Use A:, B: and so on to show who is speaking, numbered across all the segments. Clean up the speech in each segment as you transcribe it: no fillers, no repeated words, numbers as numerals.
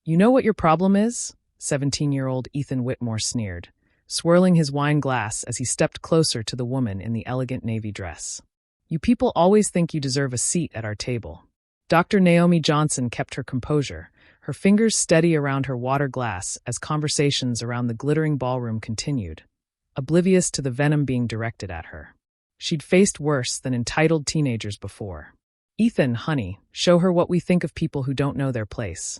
A: You know what your problem is? 17-year-old Ethan Whitmore sneered, swirling his wine glass as he stepped closer to the woman in the elegant navy dress. You people always think you deserve a seat at our table. Dr. Naomi Johnson kept her composure, her fingers steady around her water glass as conversations around the glittering ballroom continued, oblivious to the venom being directed at her. She'd faced worse than entitled teenagers before. Ethan, honey, show her what we think of people who don't know their place.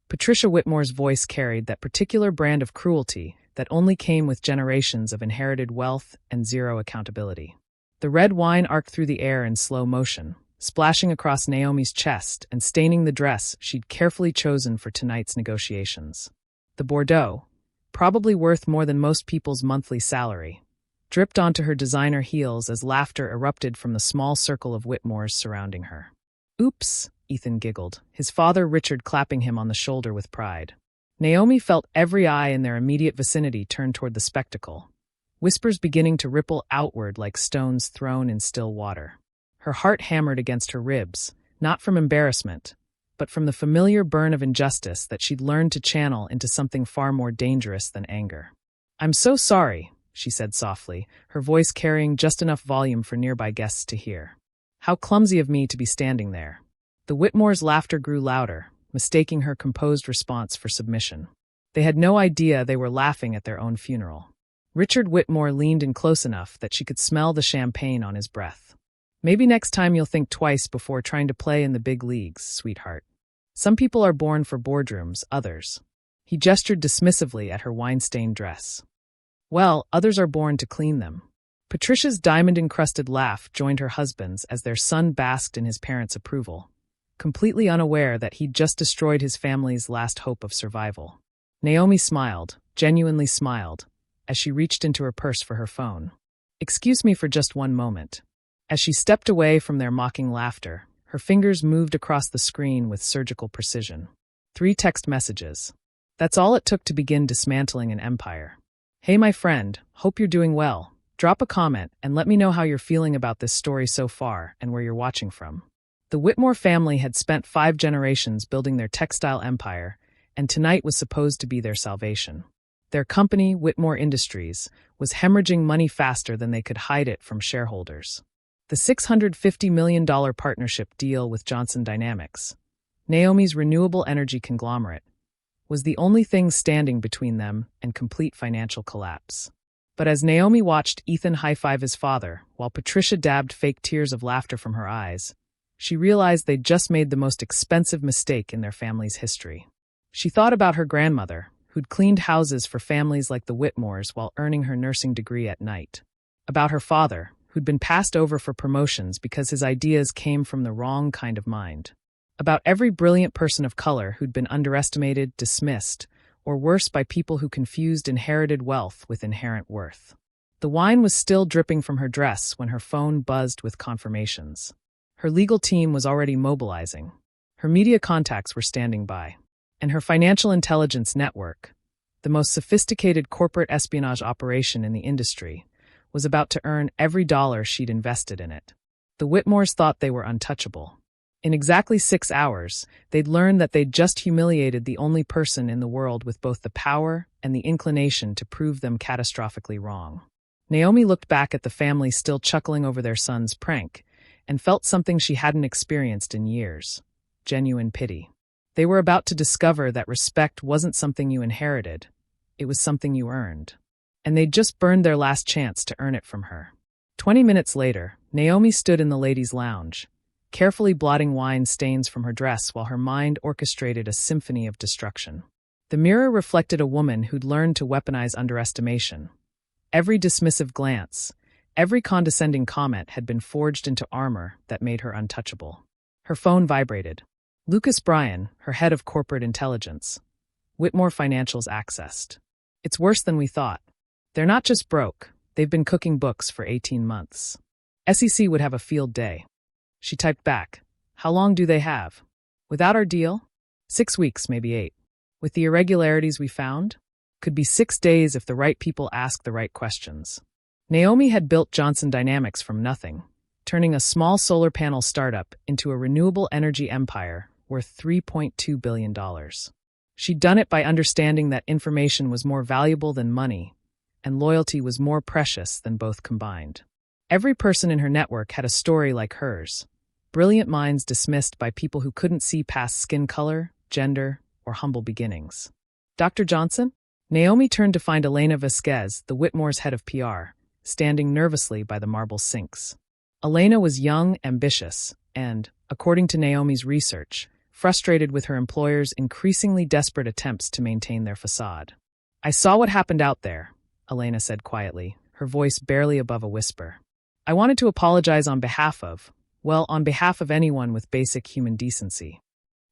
A: Patricia Whitmore's voice carried that particular brand of cruelty that only came with generations of inherited wealth and zero accountability. The red wine arced through the air in slow motion, splashing across Naomi's chest and staining the dress she'd carefully chosen for tonight's negotiations. The Bordeaux, probably worth more than most people's monthly salary, dripped onto her designer heels as laughter erupted from the small circle of Whitmores surrounding her. Oops, Ethan giggled, his father Richard clapping him on the shoulder with pride. Naomi felt every eye in their immediate vicinity turn toward the spectacle, whispers beginning to ripple outward like stones thrown in still water. Her heart hammered against her ribs, not from embarrassment, but from the familiar burn of injustice that she'd learned to channel into something far more dangerous than anger. I'm so sorry, she said softly, her voice carrying just enough volume for nearby guests to hear. How clumsy of me to be standing there. The Whitmores' laughter grew louder, mistaking her composed response for submission. They had no idea they were laughing at their own funeral. Richard Whitmore leaned in close enough that she could smell the champagne on his breath. Maybe next time you'll think twice before trying to play in the big leagues, sweetheart. Some people are born for boardrooms, others. He gestured dismissively at her wine-stained dress. Well, others are born to clean them. Patricia's diamond-encrusted laugh joined her husband's as their son basked in his parents' approval, completely unaware that he'd just destroyed his family's last hope of survival. Naomi smiled, genuinely smiled, as she reached into her purse for her phone. Excuse me for just one moment. As she stepped away from their mocking laughter, her fingers moved across the screen with surgical precision. 3 text messages. That's all it took to begin dismantling an empire. Hey my friend, hope you're doing well. Drop a comment and let me know how you're feeling about this story so far and where you're watching from. The Whitmore family had spent 5 generations building their textile empire, and tonight was supposed to be their salvation. Their company, Whitmore Industries, was hemorrhaging money faster than they could hide it from shareholders. The $650 million partnership deal with Johnson Dynamics, Naomi's renewable energy conglomerate, was the only thing standing between them and complete financial collapse. But as Naomi watched Ethan high-five his father, while Patricia dabbed fake tears of laughter from her eyes, she realized they'd just made the most expensive mistake in their family's history. She thought about her grandmother, who'd cleaned houses for families like the Whitmores while earning her nursing degree at night. About her father, who'd been passed over for promotions because his ideas came from the wrong kind of mind. About every brilliant person of color who'd been underestimated, dismissed, or worse by people who confused inherited wealth with inherent worth. The wine was still dripping from her dress when her phone buzzed with confirmations. Her legal team was already mobilizing. Her media contacts were standing by. And her financial intelligence network, the most sophisticated corporate espionage operation in the industry, was about to earn every dollar she'd invested in it. The Whitmores thought they were untouchable. In exactly 6 hours, they'd learned that they'd just humiliated the only person in the world with both the power and the inclination to prove them catastrophically wrong. Naomi looked back at the family still chuckling over their son's prank and felt something she hadn't experienced in years: genuine pity. They were about to discover that respect wasn't something you inherited, it was something you earned. And they'd just burned their last chance to earn it from her. 20 minutes later, Naomi stood in the ladies' lounge, carefully blotting wine stains from her dress while her mind orchestrated a symphony of destruction. The mirror reflected a woman who'd learned to weaponize underestimation. Every dismissive glance, every condescending comment had been forged into armor that made her untouchable. Her phone vibrated. Lucas Bryan, her head of corporate intelligence. Whitmore Financial's accessed. It's worse than we thought. They're not just broke, they've been cooking books for 18 months. SEC would have a field day. She typed back, how long do they have? Without our deal? 6 weeks, maybe 8. With the irregularities we found? Could be 6 days if the right people ask the right questions. Naomi had built Johnson Dynamics from nothing, turning a small solar panel startup into a renewable energy empire worth $3.2 billion. She'd done it by understanding that information was more valuable than money, and loyalty was more precious than both combined. Every person in her network had a story like hers. Brilliant minds dismissed by people who couldn't see past skin color, gender, or humble beginnings. Dr. Johnson? Naomi turned to find Elena Vasquez, the Whitmore's head of PR, standing nervously by the marble sinks. Elena was young, ambitious, and, according to Naomi's research, frustrated with her employer's increasingly desperate attempts to maintain their facade. "I saw what happened out there," Elena said quietly, her voice barely above a whisper. "I wanted to apologize on behalf of anyone with basic human decency."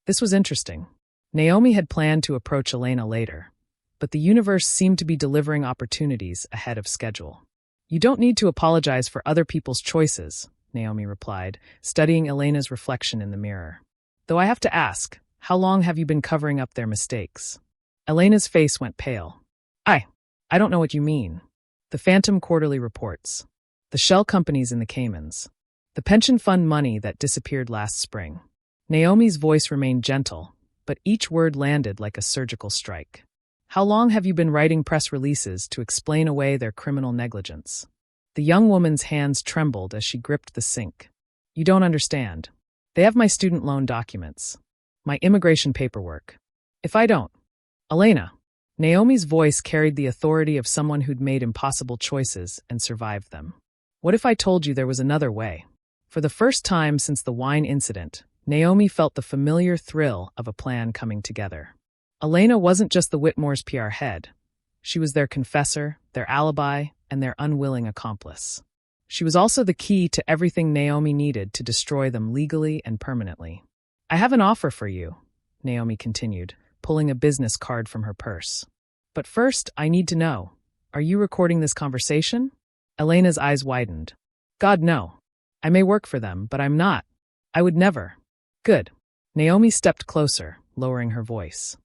A: This was interesting. Naomi had planned to approach Elena later, but the universe seemed to be delivering opportunities ahead of schedule. "You don't need to apologize for other people's choices," Naomi replied, studying Elena's reflection in the mirror. "Though I have to ask, how long have you been covering up their mistakes?" Elena's face went pale. I don't know what you mean." The Phantom Quarterly reports. The shell companies in the Caymans. The pension fund money that disappeared last spring. Naomi's voice remained gentle, but each word landed like a surgical strike. "How long have you been writing press releases to explain away their criminal negligence?" The young woman's hands trembled as she gripped the sink. "You don't understand. They have my student loan documents. My immigration paperwork. If I don't—" "Elena." Naomi's voice carried the authority of someone who'd made impossible choices and survived them. "What if I told you there was another way?" For the first time since the wine incident, Naomi felt the familiar thrill of a plan coming together. Elena wasn't just the Whitmore's PR head. She was their confessor, their alibi, and their unwilling accomplice. She was also the key to everything Naomi needed to destroy them legally and permanently. "I have an offer for you," Naomi continued, pulling a business card from her purse. "But first, I need to know, are you recording this conversation?" Elena's eyes widened. "God, no. I may work for them, but I'm not. I would never." "Good." Naomi stepped closer, lowering her voice.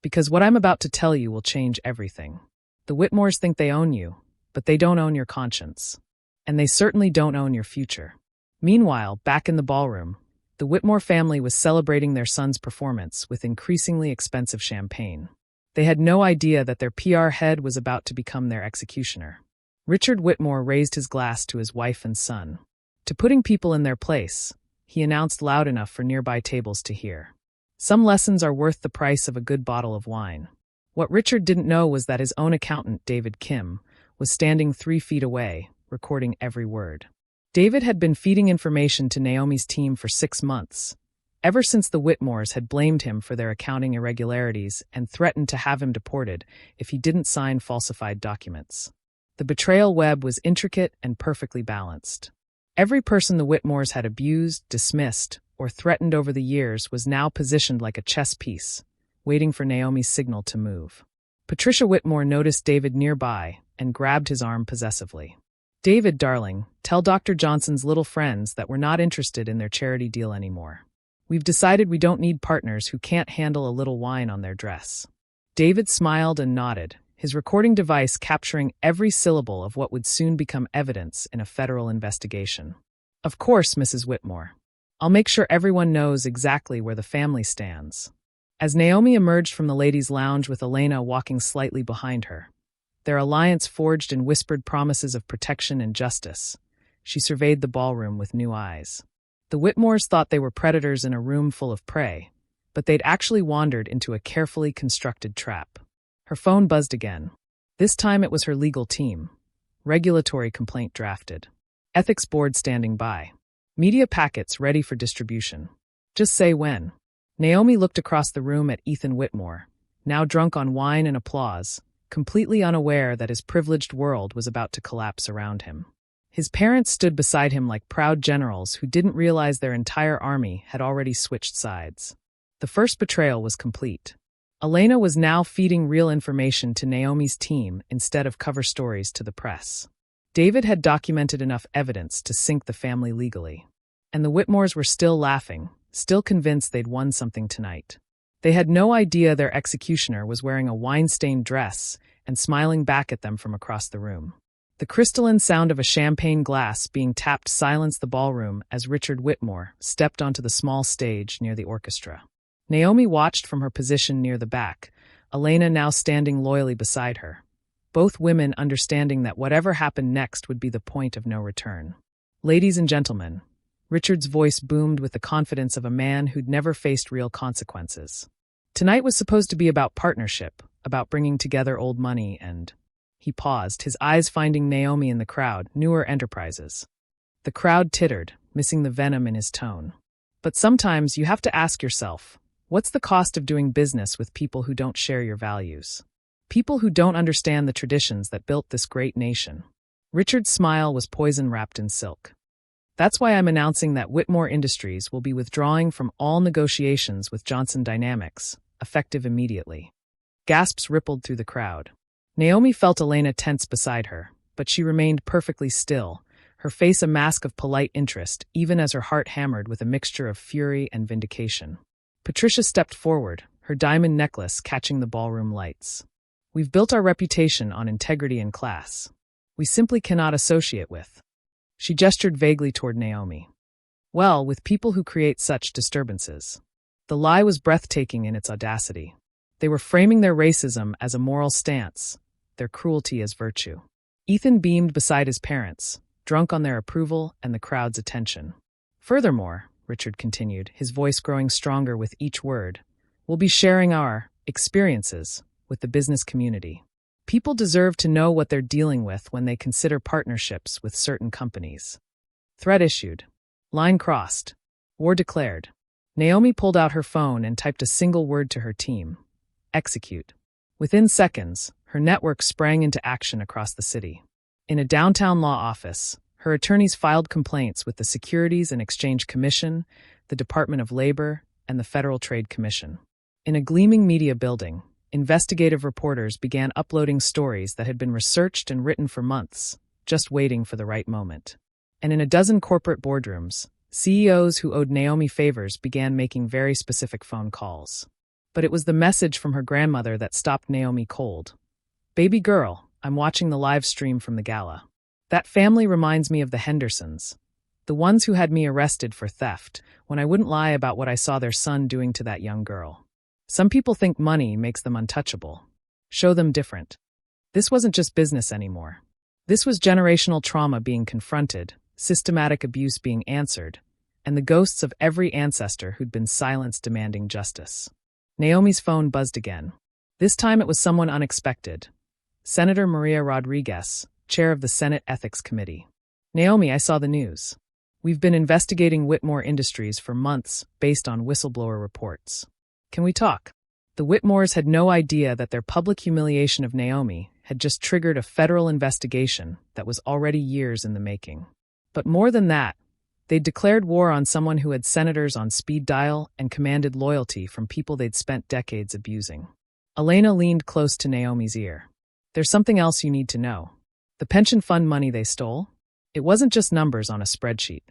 A: "Because what I'm about to tell you will change everything. The Whitmores think they own you, but they don't own your conscience. And they certainly don't own your future." Meanwhile, back in the ballroom, the Whitmore family was celebrating their son's performance with increasingly expensive champagne. They had no idea that their PR head was about to become their executioner. Richard Whitmore raised his glass to his wife and son. To putting people in their place, he announced loud enough for nearby tables to hear. "Some lessons are worth the price of a good bottle of wine." What Richard didn't know was that his own accountant, David Kim, was standing 3 feet away, recording every word. David had been feeding information to Naomi's team for 6 months, ever since the Whitmores had blamed him for their accounting irregularities and threatened to have him deported if he didn't sign falsified documents. The betrayal web was intricate and perfectly balanced. Every person the Whitmores had abused, dismissed, or threatened over the years was now positioned like a chess piece, waiting for Naomi's signal to move. Patricia Whitmore noticed David nearby and grabbed his arm possessively. "David, darling, tell Dr. Johnson's little friends that we're not interested in their charity deal anymore. We've decided we don't need partners who can't handle a little wine on their dress." David smiled and nodded, his recording device capturing every syllable of what would soon become evidence in a federal investigation. "Of course, Mrs. Whitmore. I'll make sure everyone knows exactly where the family stands." As Naomi emerged from the ladies' lounge with Elena walking slightly behind her, their alliance forged in whispered promises of protection and justice, she surveyed the ballroom with new eyes. The Whitmores thought they were predators in a room full of prey, but they'd actually wandered into a carefully constructed trap. Her phone buzzed again. This time it was her legal team. Regulatory complaint drafted. Ethics board standing by. Media packets ready for distribution. Just say when. Naomi looked across the room at Ethan Whitmore, now drunk on wine and applause, completely unaware that his privileged world was about to collapse around him. His parents stood beside him like proud generals who didn't realize their entire army had already switched sides. The first betrayal was complete. Elena was now feeding real information to Naomi's team instead of cover stories to the press. David had documented enough evidence to sink the family legally. And the Whitmores were still laughing, still convinced they'd won something tonight. They had no idea their executioner was wearing a wine-stained dress and smiling back at them from across the room. The crystalline sound of a champagne glass being tapped silenced the ballroom as Richard Whitmore stepped onto the small stage near the orchestra. Naomi watched from her position near the back, Elena now standing loyally beside her. Both women understanding that whatever happened next would be the point of no return. Ladies and gentlemen, Richard's voice boomed with the confidence of a man who'd never faced real consequences. Tonight was supposed to be about partnership, about bringing together old money and... He paused, his eyes finding Naomi in the crowd, newer enterprises. The crowd tittered, missing the venom in his tone. But sometimes you have to ask yourself, what's the cost of doing business with people who don't share your values? People who don't understand the traditions that built this great nation. Richard's smile was poison wrapped in silk. That's why I'm announcing that Whitmore Industries will be withdrawing from all negotiations with Johnson Dynamics, effective immediately. Gasps rippled through the crowd. Naomi felt Elena tense beside her, but she remained perfectly still, her face a mask of polite interest, even as her heart hammered with a mixture of fury and vindication. Patricia stepped forward, her diamond necklace catching the ballroom lights. We've built our reputation on integrity and class. We simply cannot associate with. She gestured vaguely toward Naomi. Well, with people who create such disturbances. The lie was breathtaking in its audacity. They were framing their racism as a moral stance, their cruelty as virtue. Ethan beamed beside his parents, drunk on their approval and the crowd's attention. Furthermore, Richard continued, his voice growing stronger with each word, we'll be sharing our experiences with the business community. People deserve to know what they're dealing with when they consider partnerships with certain companies. Threat issued. Line crossed. War declared. Naomi pulled out her phone and typed a single word to her team. Execute. Within seconds, her network sprang into action across the city. In a downtown law office, her attorneys filed complaints with the Securities and Exchange Commission, the Department of Labor, and the Federal Trade Commission. In a gleaming media building, investigative reporters began uploading stories that had been researched and written for months, just waiting for the right moment. And in a dozen corporate boardrooms, CEOs who owed Naomi favors began making very specific phone calls. But it was the message from her grandmother that stopped Naomi cold. Baby girl, I'm watching the live stream from the gala. That family reminds me of the Hendersons, the ones who had me arrested for theft when I wouldn't lie about what I saw their son doing to that young girl. Some people think money makes them untouchable. Show them different. This wasn't just business anymore. This was generational trauma being confronted, systematic abuse being answered, and the ghosts of every ancestor who'd been silenced demanding justice. Naomi's phone buzzed again. This time it was someone unexpected. Senator Maria Rodriguez, chair of the Senate Ethics Committee. Naomi, I saw the news. We've been investigating Whitmore Industries for months based on whistleblower reports. Can we talk? The Whitmores had no idea that their public humiliation of Naomi had just triggered a federal investigation that was already years in the making. But more than that, they'd declared war on someone who had senators on speed dial and commanded loyalty from people they'd spent decades abusing. Elena leaned close to Naomi's ear. There's something else you need to know. The pension fund money they stole? It wasn't just numbers on a spreadsheet.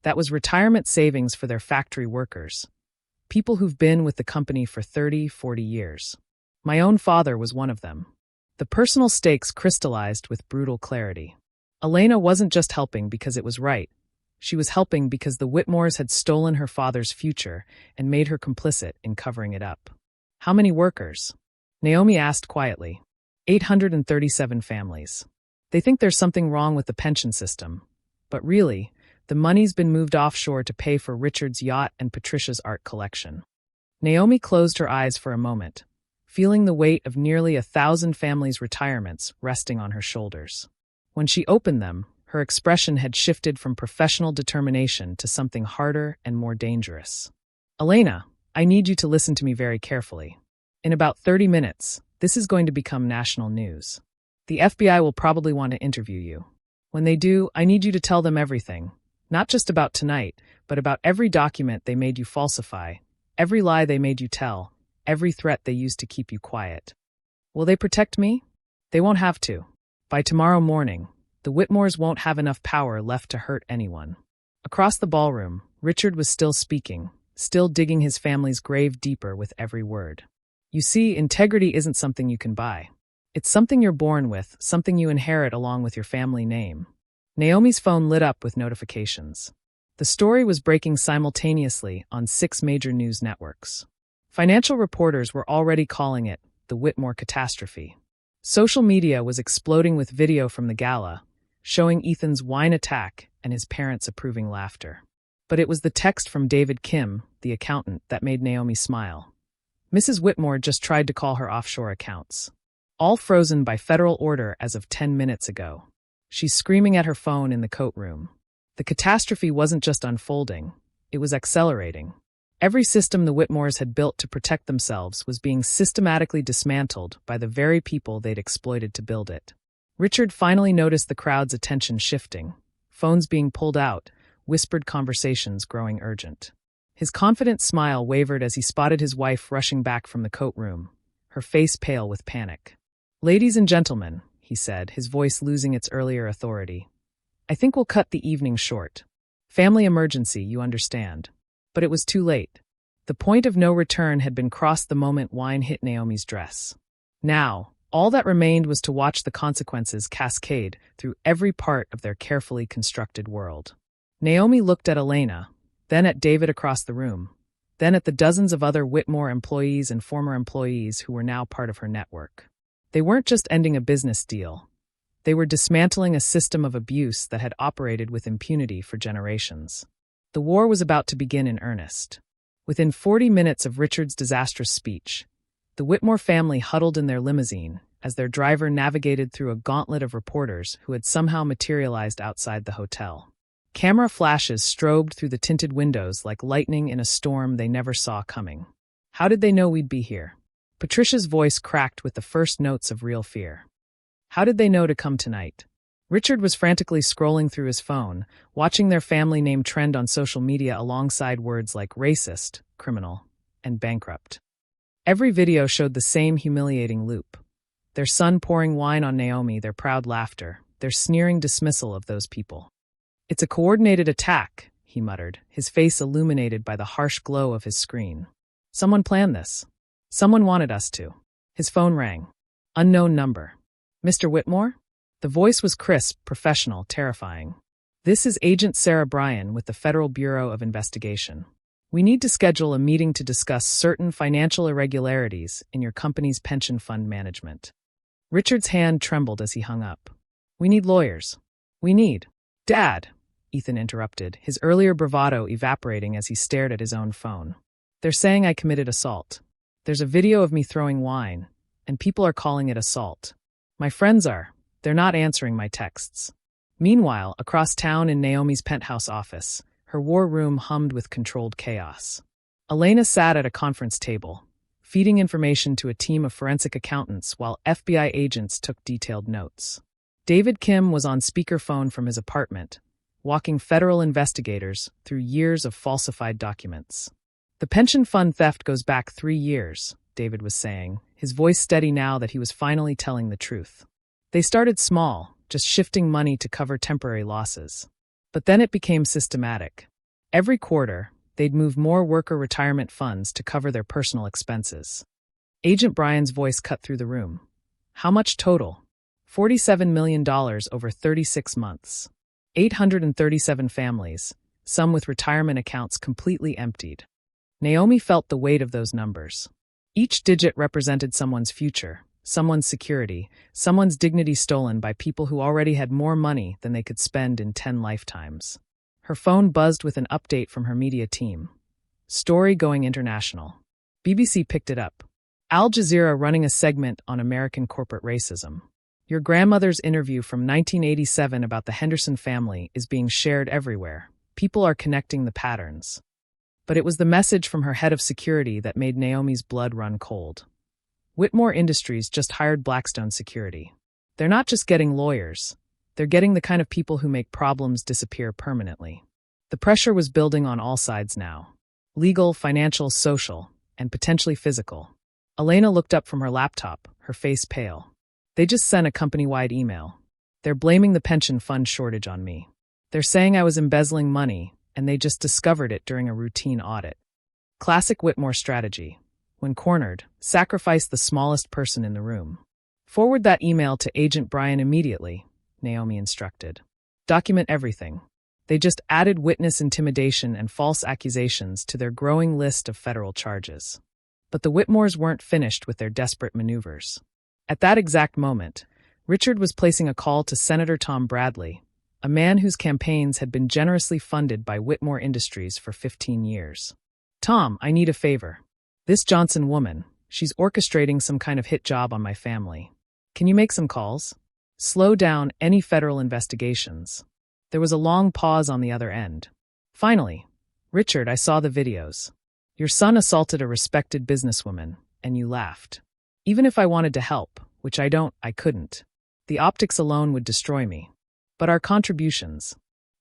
A: That was retirement savings for their factory workers. People who've been with the company for 30, 40 years. My own father was one of them. The personal stakes crystallized with brutal clarity. Elena wasn't just helping because it was right. She was helping because the Whitmores had stolen her father's future and made her complicit in covering it up. How many workers? Naomi asked quietly. 837 families. They think there's something wrong with the pension system. But really, the money's been moved offshore to pay for Richard's yacht and Patricia's art collection. Naomi closed her eyes for a moment, feeling the weight of nearly 1,000 families' retirements resting on her shoulders. When she opened them, her expression had shifted from professional determination to something harder and more dangerous. Elena, I need you to listen to me very carefully. In about 30 minutes, this is going to become national news. The FBI will probably want to interview you. When they do, I need you to tell them everything. Not just about tonight, but about every document they made you falsify, every lie they made you tell, every threat they used to keep you quiet. Will they protect me? They won't have to. By tomorrow morning, the Whitmores won't have enough power left to hurt anyone. Across the ballroom, Richard was still speaking, still digging his family's grave deeper with every word. You see, integrity isn't something you can buy. It's something you're born with, something you inherit along with your family name. Naomi's phone lit up with notifications. The story was breaking simultaneously on 6 major news networks. Financial reporters were already calling it the Whitmore catastrophe. Social media was exploding with video from the gala, showing Ethan's wine attack and his parents' approving laughter. But it was the text from David Kim, the accountant, that made Naomi smile. Mrs. Whitmore just tried to call her offshore accounts. All frozen by federal order as of 10 minutes ago. She's screaming at her phone in the coat room. The catastrophe wasn't just unfolding, it was accelerating. Every system the Whitmores had built to protect themselves was being systematically dismantled by the very people they'd exploited to build it. Richard finally noticed the crowd's attention shifting, phones being pulled out, whispered conversations growing urgent. His confident smile wavered as he spotted his wife rushing back from the coat room, her face pale with panic. "Ladies and gentlemen," he said, his voice losing its earlier authority, "I think we'll cut the evening short. Family emergency, you understand." But it was too late. The point of no return had been crossed the moment wine hit Naomi's dress. Now, all that remained was to watch the consequences cascade through every part of their carefully constructed world. Naomi looked at Elena, then at David across the room, then at the dozens of other Whitmore employees and former employees who were now part of her network. They weren't just ending a business deal. They were dismantling a system of abuse that had operated with impunity for generations. The war was about to begin in earnest. Within 40 minutes of Richard's disastrous speech, the Whitmore family huddled in their limousine as their driver navigated through a gauntlet of reporters who had somehow materialized outside the hotel. Camera flashes strobed through the tinted windows like lightning in a storm they never saw coming. "How did they know we'd be here?" Patricia's voice cracked with the first notes of real fear. "How did they know to come tonight?" Richard was frantically scrolling through his phone, watching their family name trend on social media alongside words like racist, criminal, and bankrupt. Every video showed the same humiliating loop. Their son pouring wine on Naomi, their proud laughter, their sneering dismissal of those people. "It's a coordinated attack," he muttered, his face illuminated by the harsh glow of his screen. "Someone planned this. Someone wanted us to." His phone rang. Unknown number. "Mr. Whitmore?" The voice was crisp, professional, terrifying. "This is Agent Sarah Bryan with the Federal Bureau of Investigation. We need to schedule a meeting to discuss certain financial irregularities in your company's pension fund management." Richard's hand trembled as he hung up. "We need lawyers. We need—" "Dad," Ethan interrupted, his earlier bravado evaporating as he stared at his own phone. "They're saying I committed assault. There's a video of me throwing wine, and people are calling it assault. My friends are. They're not answering my texts." Meanwhile, across town in Naomi's penthouse office, her war room hummed with controlled chaos. Elena sat at a conference table, feeding information to a team of forensic accountants while FBI agents took detailed notes. David Kim was on speakerphone from his apartment, walking federal investigators through years of falsified documents. "The pension fund theft goes back 3 years, David was saying, his voice steady now that he was finally telling the truth. "They started small, just shifting money to cover temporary losses. But then it became systematic. Every quarter, they'd move more worker retirement funds to cover their personal expenses." Agent Bryan's voice cut through the room. "How much total?" $47 million over 36 months. 837 families, some with retirement accounts completely emptied. Naomi felt the weight of those numbers. Each digit represented someone's future, someone's security, someone's dignity stolen by people who already had more money than they could spend in 10 lifetimes. Her phone buzzed with an update from her media team. "Story going international." BBC picked it up. Al Jazeera running a segment on American corporate racism. "Your grandmother's interview from 1987 about the Henderson family is being shared everywhere. People are connecting the patterns." But it was the message from her head of security that made Naomi's blood run cold. Whitmore Industries just hired Blackstone Security. They're not just getting lawyers, they're getting the kind of people who make problems disappear permanently. The pressure was building on all sides now. Legal, financial, social, and potentially physical. Elena looked up from her laptop, her face pale. "They just sent a company-wide email. They're blaming the pension fund shortage on me. They're saying I was embezzling money, and they just discovered it during a routine audit." Classic Whitmore strategy. When cornered, sacrifice the smallest person in the room. "Forward that email to Agent Bryan immediately," Naomi instructed. "Document everything." They just added witness intimidation and false accusations to their growing list of federal charges. But the Whitmores weren't finished with their desperate maneuvers. At that exact moment, Richard was placing a call to Senator Tom Bradley, a man whose campaigns had been generously funded by Whitmore Industries for 15 years. "Tom, I need a favor. This Johnson woman, she's orchestrating some kind of hit job on my family. Can you make some calls? Slow down any federal investigations." There was a long pause on the other end. "Finally, Richard, I saw the videos. Your son assaulted a respected businesswoman, and you laughed. Even if I wanted to help, which I couldn't. The optics alone would destroy me. But our contributions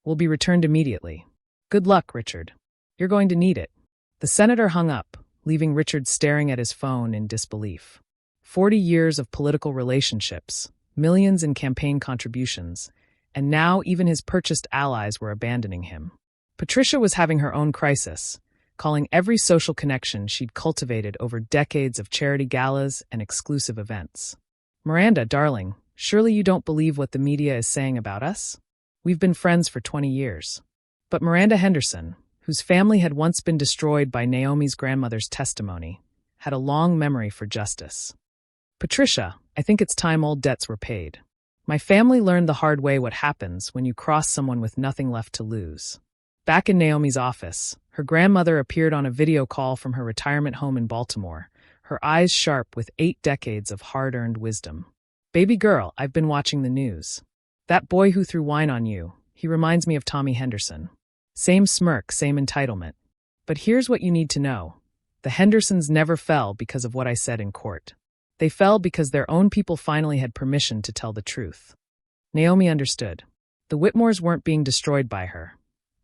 A: will be returned immediately. Good luck, Richard. You're going to need it." The senator hung up, leaving Richard staring at his phone in disbelief. 40 years of political relationships, millions in campaign contributions, and now even his purchased allies were abandoning him. Patricia was having her own crisis, calling every social connection she'd cultivated over decades of charity galas and exclusive events. "Miranda, darling, surely you don't believe what the media is saying about us? We've been friends for 20 years. But Miranda Henderson, whose family had once been destroyed by Naomi's grandmother's testimony, had a long memory for justice. "Patricia, I think it's time old debts were paid. My family learned the hard way what happens when you cross someone with nothing left to lose." Back in Naomi's office, her grandmother appeared on a video call from her retirement home in Baltimore, her eyes sharp with 8 decades of hard-earned wisdom. "Baby girl, I've been watching the news. That boy who threw wine on you, he reminds me of Tommy Henderson. Same smirk, same entitlement. But here's what you need to know. The Hendersons never fell because of what I said in court. They fell because their own people finally had permission to tell the truth." Naomi understood. The Whitmores weren't being destroyed by her.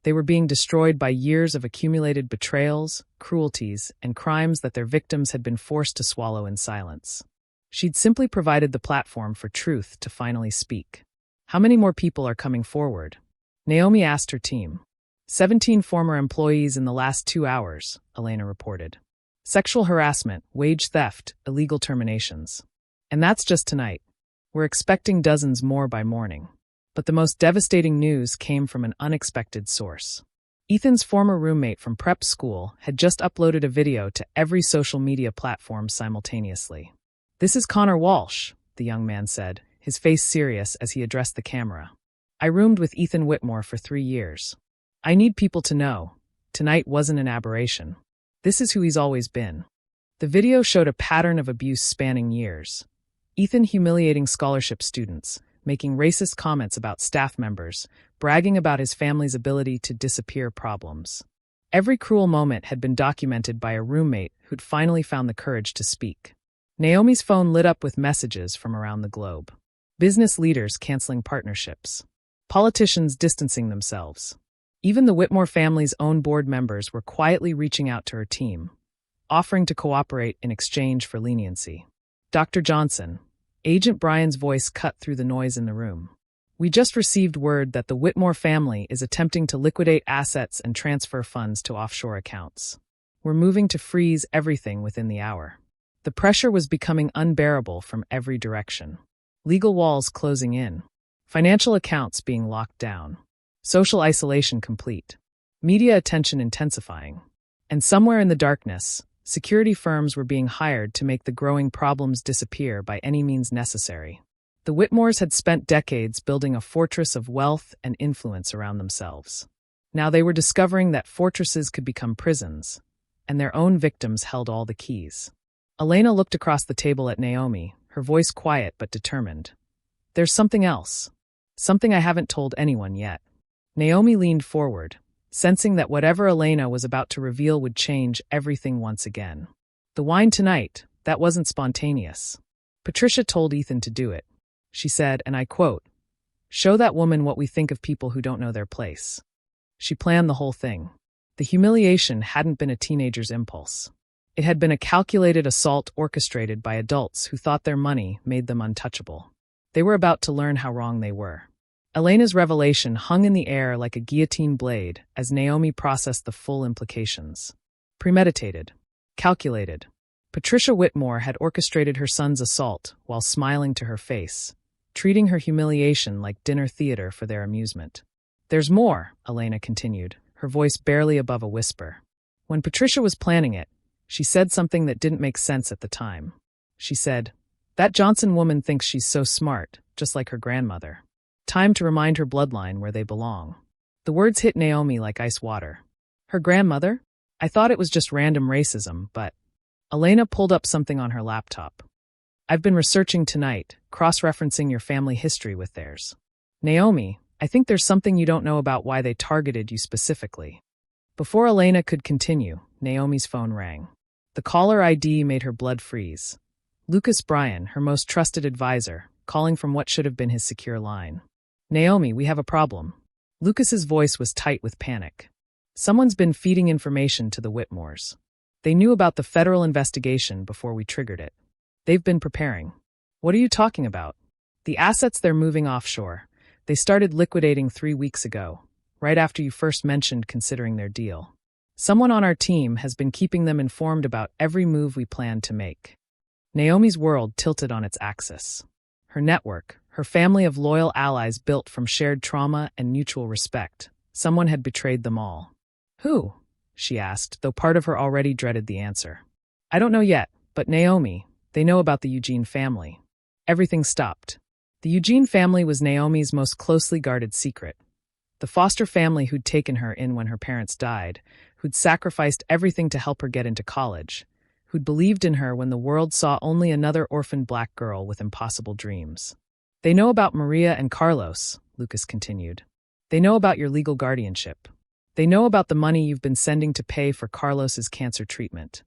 A: They were being destroyed by years of accumulated betrayals, cruelties, and crimes that their victims had been forced to swallow in silence. She'd simply provided the platform for truth to finally speak. "How many more people are coming forward?" Naomi asked her team. 17 former employees in the last 2 hours, Elena reported. Sexual harassment, wage theft, illegal terminations. And that's just tonight. We're expecting dozens more by morning. But the most devastating news came from an unexpected source. Ethan's former roommate from prep school had just uploaded a video to every social media platform simultaneously. "This is Connor Walsh," the young man said, his face serious as he addressed the camera. "I roomed with Ethan Whitmore for 3 years. I need people to know. Tonight wasn't an aberration. This is who he's always been." The video showed a pattern of abuse spanning years. Ethan humiliating scholarship students, making racist comments about staff members, bragging about his family's ability to disappear problems. Every cruel moment had been documented by a roommate who'd finally found the courage to speak. Naomi's phone lit up with messages from around the globe. Business leaders canceling partnerships. Politicians distancing themselves. Even the Whitmore family's own board members were quietly reaching out to her team, offering to cooperate in exchange for leniency. "Dr. Johnson," Agent Brian's voice cut through the noise in the room. "We just received word that the Whitmore family is attempting to liquidate assets and transfer funds to offshore accounts. We're moving to freeze everything within the hour." The pressure was becoming unbearable from every direction. Legal walls closing in. Financial accounts being locked down. Social isolation complete. Media attention intensifying. And somewhere in the darkness, security firms were being hired to make the growing problems disappear by any means necessary. The Whitmores had spent decades building a fortress of wealth and influence around themselves. Now they were discovering that fortresses could become prisons, and their own victims held all the keys. Elena looked across the table at Naomi, her voice quiet but determined. "There's something else. Something I haven't told anyone yet." Naomi leaned forward, sensing that whatever Elena was about to reveal would change everything once again. "The wine tonight, that wasn't spontaneous. Patricia told Ethan to do it. She said, and I quote, 'Show that woman what we think of people who don't know their place.' She planned the whole thing. The humiliation hadn't been a teenager's impulse. It had been a calculated assault orchestrated by adults who thought their money made them untouchable. They were about to learn how wrong they were." Elena's revelation hung in the air like a guillotine blade as Naomi processed the full implications. Premeditated. Calculated. Patricia Whitmore had orchestrated her son's assault while smiling to her face, treating her humiliation like dinner theater for their amusement. "There's more," Elena continued, her voice barely above a whisper. "When Patricia was planning it, She said something that didn't make sense at the time. She said, "That Johnson woman thinks she's so smart, just like her grandmother. Time to remind her bloodline where they belong." The words hit Naomi like ice water. Her grandmother? I thought it was just random racism, but… Elena pulled up something on her laptop. "I've been researching tonight, cross-referencing your family history with theirs. Naomi, I think there's something you don't know about why they targeted you specifically." Before Elena could continue, Naomi's phone rang. The caller ID made her blood freeze. Lucas Bryan, her most trusted advisor, calling from what should have been his secure line. "Naomi, we have a problem." Lucas's voice was tight with panic. "Someone's been feeding information to the Whitmores. They knew about the federal investigation before we triggered it. They've been preparing." "What are you talking about?" "The assets they're moving offshore. They started liquidating 3 weeks ago, right after you first mentioned considering their deal. Someone on our team has been keeping them informed about every move we planned to make." Naomi's world tilted on its axis. Her network, her family of loyal allies built from shared trauma and mutual respect. Someone had betrayed them all. "Who?" she asked, though part of her already dreaded the answer. "I don't know yet, but Naomi, they know about the Eugene family." Everything stopped. The Eugene family was Naomi's most closely guarded secret. The foster family who'd taken her in when her parents died, who'd sacrificed everything to help her get into college, who'd believed in her when the world saw only another orphaned black girl with impossible dreams. "They know about Maria and Carlos," Lucas continued. "They know about your legal guardianship. They know about the money you've been sending to pay for Carlos's cancer treatment."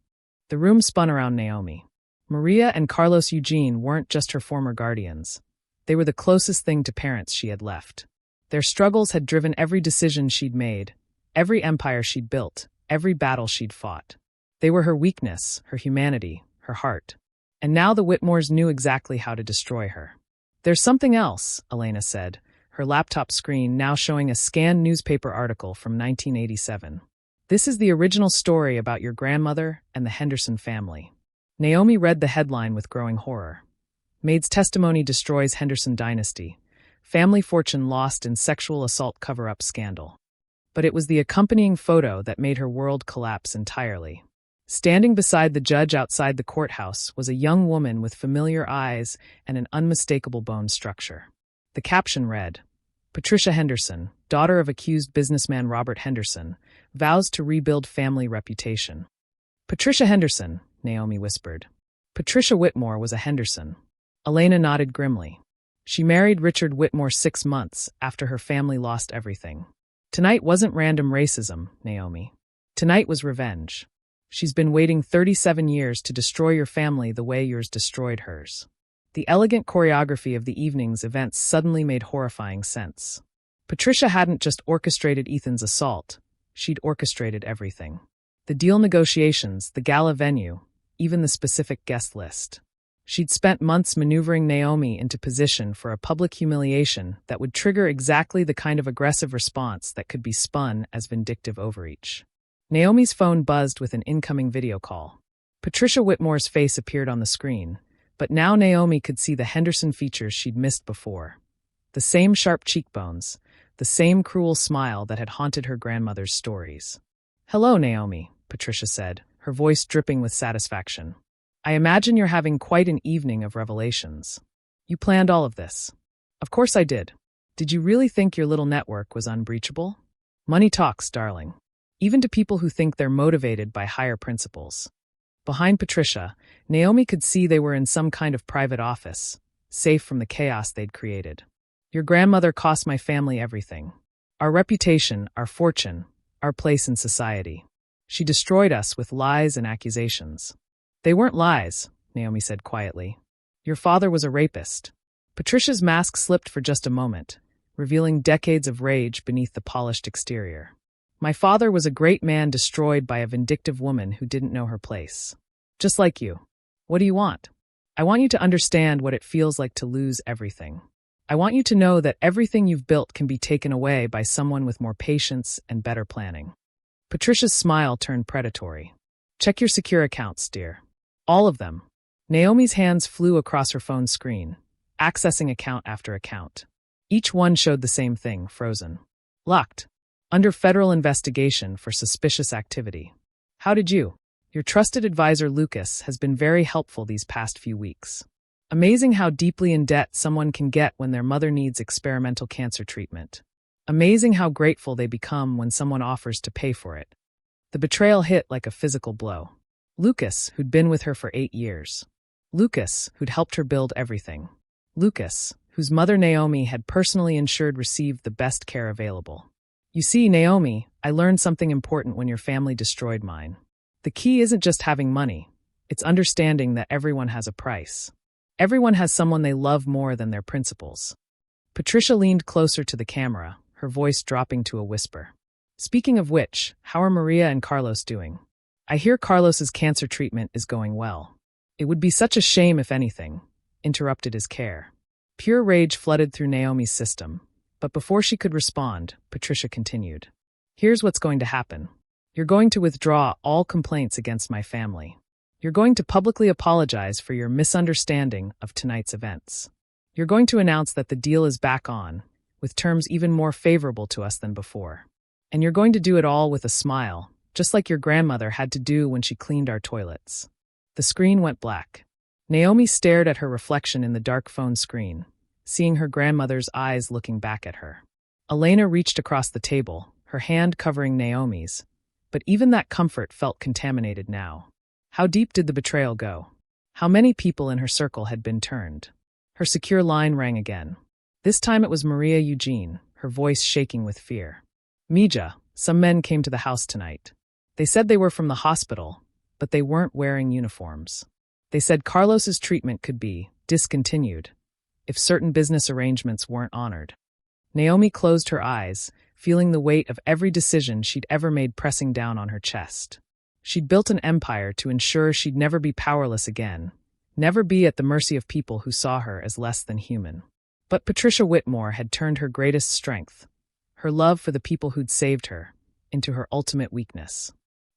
A: The room spun around Naomi. Maria and Carlos Eugene weren't just her former guardians. They were the closest thing to parents she had left. Their struggles had driven every decision she'd made, every empire she'd built, every battle she'd fought. They were her weakness, her humanity, her heart. And now the Whitmores knew exactly how to destroy her. "There's something else," Elena said, her laptop screen now showing a scanned newspaper article from 1987. "This is the original story about your grandmother and the Henderson family." Naomi read the headline with growing horror. "Maid's testimony destroys Henderson dynasty. Family fortune lost in sexual assault cover-up scandal." But it was the accompanying photo that made her world collapse entirely. Standing beside the judge outside the courthouse was a young woman with familiar eyes and an unmistakable bone structure. The caption read, "Patricia Henderson, daughter of accused businessman Robert Henderson, vows to rebuild family reputation." "Patricia Henderson," Naomi whispered. Patricia Whitmore was a Henderson. Elena nodded grimly. She married Richard Whitmore 6 months after her family lost everything. Tonight wasn't random racism, Naomi. Tonight was revenge. She's been waiting 37 years to destroy your family the way yours destroyed hers. The elegant choreography of the evening's events suddenly made horrifying sense. Patricia hadn't just orchestrated Ethan's assault, she'd orchestrated everything. The deal negotiations, the gala venue, even the specific guest list. She'd spent months maneuvering Naomi into position for a public humiliation that would trigger exactly the kind of aggressive response that could be spun as vindictive overreach. Naomi's phone buzzed with an incoming video call. Patricia Whitmore's face appeared on the screen, but now Naomi could see the Henderson features she'd missed before. The same sharp cheekbones, the same cruel smile that had haunted her grandmother's stories. "Hello, Naomi," Patricia said, her voice dripping with satisfaction. "I imagine you're having quite an evening of revelations. You planned all of this." "Of course I did. Did you really think your little network was unbreachable? Money talks, darling. Even to people who think they're motivated by higher principles." Behind Patricia, Naomi could see they were in some kind of private office, safe from the chaos they'd created. "Your grandmother cost my family everything. Our reputation, our fortune, our place in society. She destroyed us with lies and accusations." "They weren't lies," Naomi said quietly. "Your father was a rapist." Patricia's mask slipped for just a moment, revealing decades of rage beneath the polished exterior. "My father was a great man destroyed by a vindictive woman who didn't know her place. Just like you. What do you want? I want you to understand what it feels like to lose everything. I want you to know that everything you've built can be taken away by someone with more patience and better planning." Patricia's smile turned predatory. "Check your secure accounts, dear. All of them." Naomi's hands flew across her phone screen, accessing account after account. Each one showed the same thing, frozen. "Locked. Under federal investigation for suspicious activity." "How did you?" Your trusted advisor Lucas has been very helpful these past few weeks. Amazing how deeply in debt someone can get when their mother needs experimental cancer treatment. Amazing how grateful they become when someone offers to pay for it. The betrayal hit like a physical blow. Lucas, who'd been with her for 8 years. Lucas, who'd helped her build everything. Lucas, whose mother Naomi had personally ensured received the best care available. You see, Naomi, I learned something important when your family destroyed mine. The key isn't just having money. It's understanding that everyone has a price. Everyone has someone they love more than their principles. Patricia leaned closer to the camera, her voice dropping to a whisper. Speaking of which, how are Maria and Carlos doing? I hear Carlos's cancer treatment is going well. It would be such a shame if anything interrupted his care. Pure rage flooded through Naomi's system, but before she could respond, Patricia continued. Here's what's going to happen. You're going to withdraw all complaints against my family. You're going to publicly apologize for your misunderstanding of tonight's events. You're going to announce that the deal is back on, with terms even more favorable to us than before. And you're going to do it all with a smile, just like your grandmother had to do when she cleaned our toilets. The screen went black. Naomi stared at her reflection in the dark phone screen, seeing her grandmother's eyes looking back at her. Elena reached across the table, her hand covering Naomi's, but even that comfort felt contaminated now. How deep did the betrayal go? How many people in her circle had been turned? Her secure line rang again. This time it was Maria Eugene, her voice shaking with fear. Mija, some men came to the house tonight. They said they were from the hospital, but they weren't wearing uniforms. They said Carlos's treatment could be discontinued if certain business arrangements weren't honored. Naomi closed her eyes, feeling the weight of every decision she'd ever made pressing down on her chest. She'd built an empire to ensure she'd never be powerless again, never be at the mercy of people who saw her as less than human. But Patricia Whitmore had turned her greatest strength, her love for the people who'd saved her, into her ultimate weakness.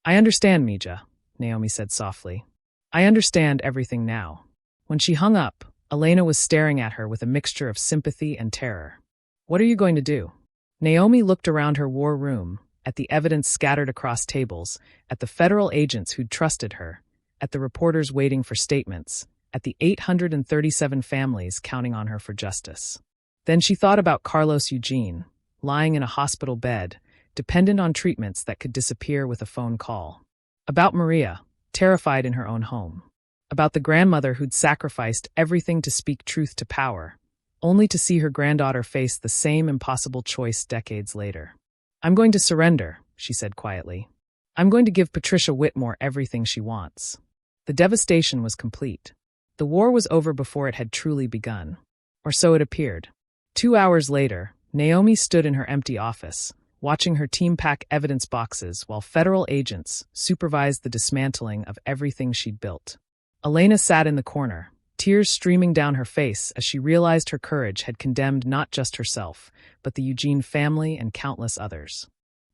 A: I understand, Mija, Naomi said softly. I understand everything now. When she hung up, Elena was staring at her with a mixture of sympathy and terror. What are you going to do? Naomi looked around her war room, at the evidence scattered across tables, at the federal agents who'd trusted her, at the reporters waiting for statements, at the 837 families counting on her for justice. Then she thought about Carlos Eugene, lying in a hospital bed, dependent on treatments that could disappear with a phone call. About Maria, terrified in her own home. About the grandmother who'd sacrificed everything to speak truth to power, only to see her granddaughter face the same impossible choice decades later. I'm going to surrender, she said quietly. I'm going to give Patricia Whitmore everything she wants. The devastation was complete. The war was over before it had truly begun. Or so it appeared. 2 hours later, Naomi stood in her empty office, watching her team pack evidence boxes while federal agents supervised the dismantling of everything she'd built. Elena sat in the corner, tears streaming down her face as she realized her courage had condemned not just herself, but the Eugene family and countless others.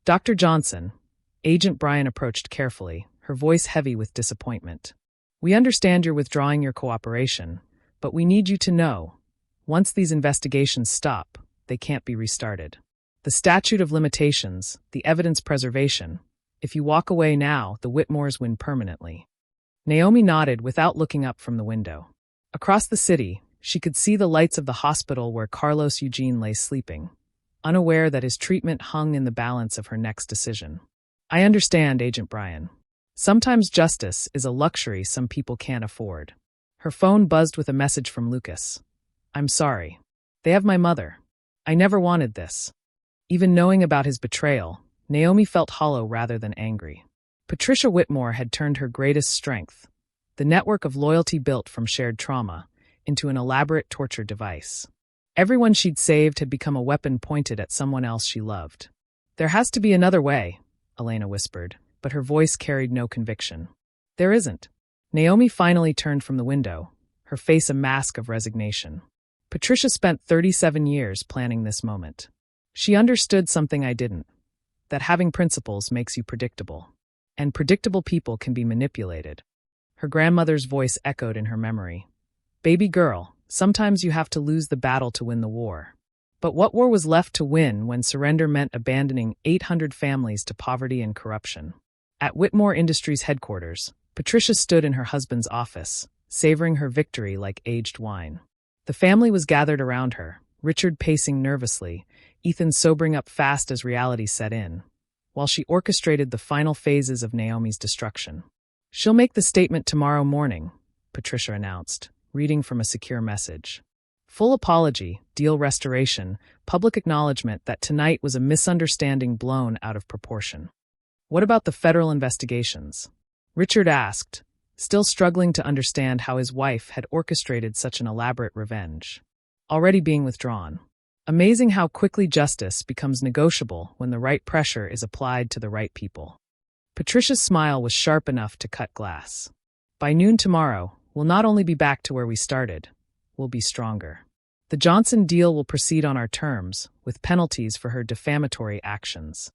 A: Dr. Johnson, Agent Bryan approached carefully, her voice heavy with disappointment. We understand you're withdrawing your cooperation, but we need you to know, once these investigations stop, they can't be restarted. The statute of limitations, the evidence preservation. If you walk away now, the Whitmores win permanently. Naomi nodded without looking up from the window. Across the city, she could see the lights of the hospital where Carlos Eugene lay sleeping, unaware that his treatment hung in the balance of her next decision. I understand, Agent Bryan. Sometimes justice is a luxury some people can't afford. Her phone buzzed with a message from Lucas. I'm sorry. They have my mother. I never wanted this. Even knowing about his betrayal, Naomi felt hollow rather than angry. Patricia Whitmore had turned her greatest strength, the network of loyalty built from shared trauma, into an elaborate torture device. Everyone she'd saved had become a weapon pointed at someone else she loved. There has to be another way, Elena whispered, but her voice carried no conviction. There isn't. Naomi finally turned from the window, her face a mask of resignation. Patricia spent 37 years planning this moment. She understood something I didn't, that having principles makes you predictable. And predictable people can be manipulated. Her grandmother's voice echoed in her memory. Baby girl, sometimes you have to lose the battle to win the war. But what war was left to win when surrender meant abandoning 800 families to poverty and corruption? At Whitmore Industries headquarters, Patricia stood in her husband's office, savoring her victory like aged wine. The family was gathered around her, Richard pacing nervously, Ethan sobering up fast as reality set in, while she orchestrated the final phases of Naomi's destruction. "She'll make the statement tomorrow morning," Patricia announced, reading from a secure message. "Full apology, deal restoration, public acknowledgement that tonight was a misunderstanding blown out of proportion." "What about the federal investigations?" Richard asked, still struggling to understand how his wife had orchestrated such an elaborate revenge. "Already being withdrawn. Amazing how quickly justice becomes negotiable when the right pressure is applied to the right people." Patricia's smile was sharp enough to cut glass. "By noon tomorrow, we'll not only be back to where we started, we'll be stronger. The Johnson deal will proceed on our terms, with penalties for her defamatory actions."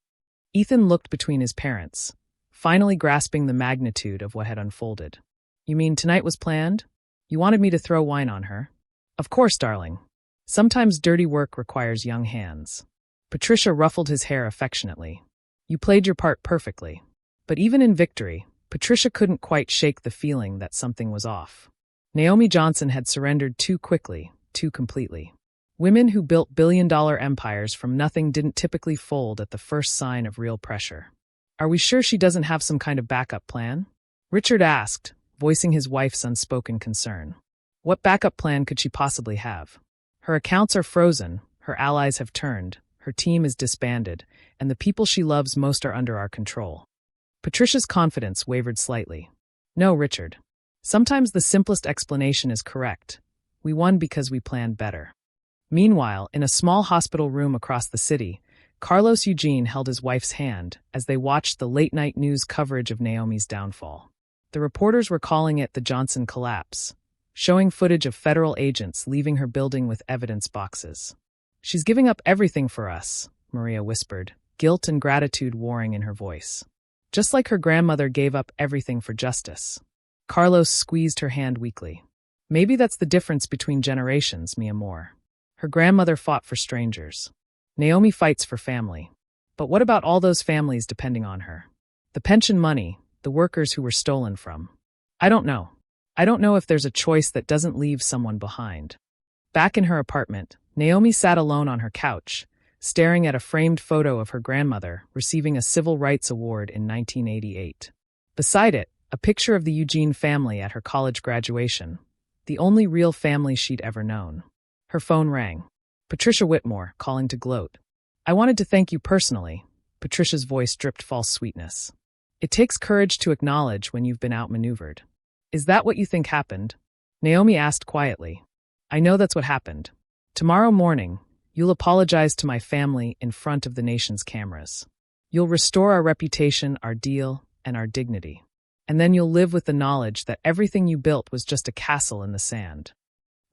A: Ethan looked between his parents, finally grasping the magnitude of what had unfolded. "You mean tonight was planned? You wanted me to throw wine on her?" "Of course, darling. Sometimes dirty work requires young hands." Patricia ruffled his hair affectionately. "You played your part perfectly." But even in victory, Patricia couldn't quite shake the feeling that something was off. Naomi Johnson had surrendered too quickly, too completely. Women who built billion-dollar empires from nothing didn't typically fold at the first sign of real pressure. "Are we sure she doesn't have some kind of backup plan?" Richard asked, voicing his wife's unspoken concern. "What backup plan could she possibly have? Her accounts are frozen, her allies have turned, her team is disbanded, and the people she loves most are under our control." Patricia's confidence wavered slightly. "No, Richard. Sometimes the simplest explanation is correct. We won because we planned better." Meanwhile, in a small hospital room across the city, Carlos Eugene held his wife's hand as they watched the late-night news coverage of Naomi's downfall. The reporters were calling it the Johnson collapse, showing footage of federal agents leaving her building with evidence boxes. "She's giving up everything for us," Maria whispered, guilt and gratitude warring in her voice. "Just like her grandmother gave up everything for justice." Carlos squeezed her hand weakly. "Maybe that's the difference between generations, mi amor. Her grandmother fought for strangers. Naomi fights for family. But what about all those families depending on her? The pension money, the workers who were stolen from. I don't know. I don't know if there's a choice that doesn't leave someone behind." Back in her apartment, Naomi sat alone on her couch, staring at a framed photo of her grandmother receiving a civil rights award in 1988. Beside it, a picture of the Eugene family at her college graduation, the only real family she'd ever known. Her phone rang. Patricia Whitmore, calling to gloat. "I wanted to thank you personally." Patricia's voice dripped false sweetness. "It takes courage to acknowledge when you've been outmaneuvered." "Is that what you think happened?" Naomi asked quietly. "I know that's what happened. Tomorrow morning, you'll apologize to my family in front of the nation's cameras. You'll restore our reputation, our deal, and our dignity. And then you'll live with the knowledge that everything you built was just a castle in the sand."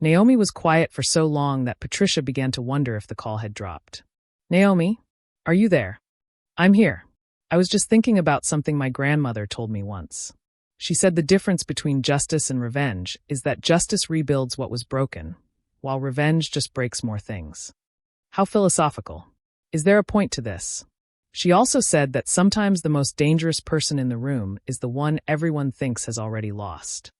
A: Naomi was quiet for so long that Patricia began to wonder if the call had dropped. "Naomi? Are you there?" "I'm here. I was just thinking about something my grandmother told me once. She said the difference between justice and revenge is that justice rebuilds what was broken, while revenge just breaks more things." "How philosophical. Is there a point to this?" She also said that sometimes the most dangerous person in the room is the one everyone thinks has already lost.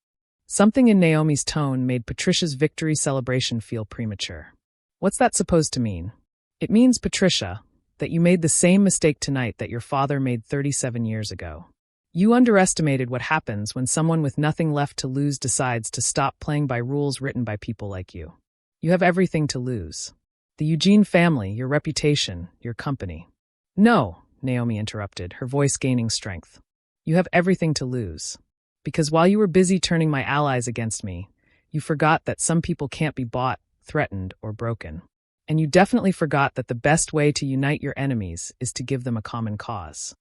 A: Something in Naomi's tone made Patricia's victory celebration feel premature. "What's that supposed to mean?" "It means, Patricia, that you made the same mistake tonight that your father made 37 years ago. You underestimated what happens when someone with nothing left to lose decides to stop playing by rules written by people like you. You have everything to lose. The Eugene family, your reputation, your company." "No," Naomi interrupted, her voice gaining strength. "You have everything to lose. Because while you were busy turning my allies against me, you forgot that some people can't be bought, threatened, or broken. And you definitely forgot that the best way to unite your enemies is to give them a common cause."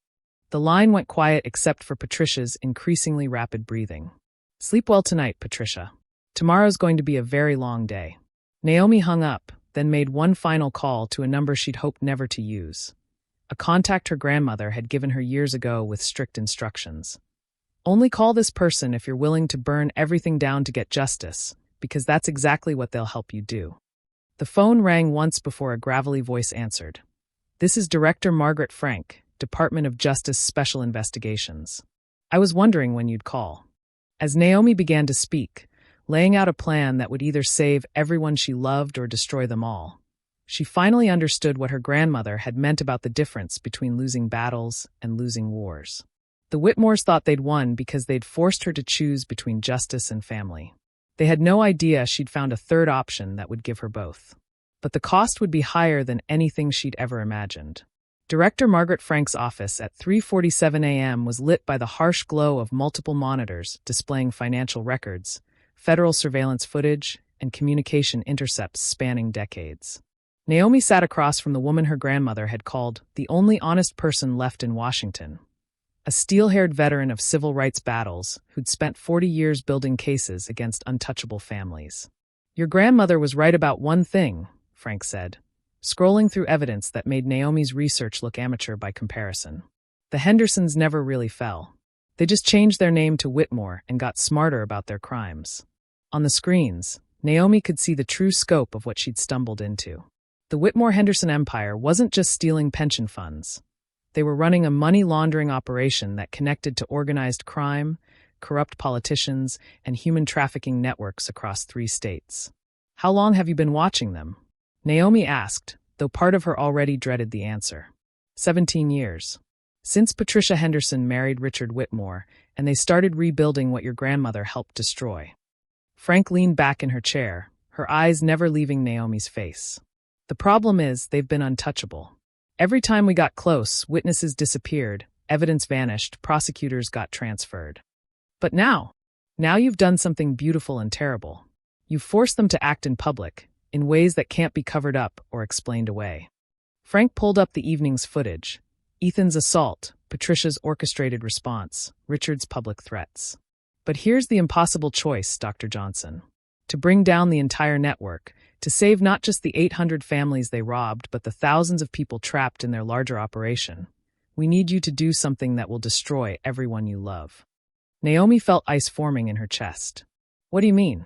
A: The line went quiet except for Patricia's increasingly rapid breathing. "Sleep well tonight, Patricia. Tomorrow's going to be a very long day." Naomi hung up, then made one final call to a number she'd hoped never to use. A contact her grandmother had given her years ago with strict instructions. "Only call this person if you're willing to burn everything down to get justice, because that's exactly what they'll help you do." The phone rang once before a gravelly voice answered. "This is Director Margaret Frank. Department of Justice Special Investigations. I was wondering when you'd call. As Naomi began to speak, laying out a plan that would either save everyone she loved or destroy them all, she finally understood what her grandmother had meant about the difference between losing battles and losing wars. The Whitmores thought they'd won because they'd forced her to choose between justice and family. They had no idea she'd found a third option that would give her both. But the cost would be higher than anything she'd ever imagined. Director Margaret Frank's office at 3:47 a.m. was lit by the harsh glow of multiple monitors displaying financial records, federal surveillance footage, and communication intercepts spanning decades. Naomi sat across from the woman her grandmother had called the only honest person left in Washington, a steel-haired veteran of civil rights battles who'd spent 40 years building cases against untouchable families. "Your grandmother was right about one thing," Frank said, scrolling through evidence that made Naomi's research look amateur by comparison. "The Hendersons never really fell. They just changed their name to Whitmore and got smarter about their crimes." On the screens, Naomi could see the true scope of what she'd stumbled into. The Whitmore-Henderson empire wasn't just stealing pension funds. They were running a money laundering operation that connected to organized crime, corrupt politicians, and human trafficking networks across 3 states. "How long have you been watching them?" Naomi asked, though part of her already dreaded the answer. 17 years. Since Patricia Henderson married Richard Whitmore, and they started rebuilding what your grandmother helped destroy. Frank leaned back in her chair, her eyes never leaving Naomi's face. "The problem is, they've been untouchable. Every time we got close, witnesses disappeared, evidence vanished, prosecutors got transferred. But now you've done something beautiful and terrible. You've forced them to act in public, in ways that can't be covered up or explained away." Frank pulled up the evening's footage. Ethan's assault, Patricia's orchestrated response, Richard's public threats. "But here's the impossible choice, Dr. Johnson. To bring down the entire network, to save not just the 800 families they robbed, but the thousands of people trapped in their larger operation, we need you to do something that will destroy everyone you love." Naomi felt ice forming in her chest. "What do you mean?"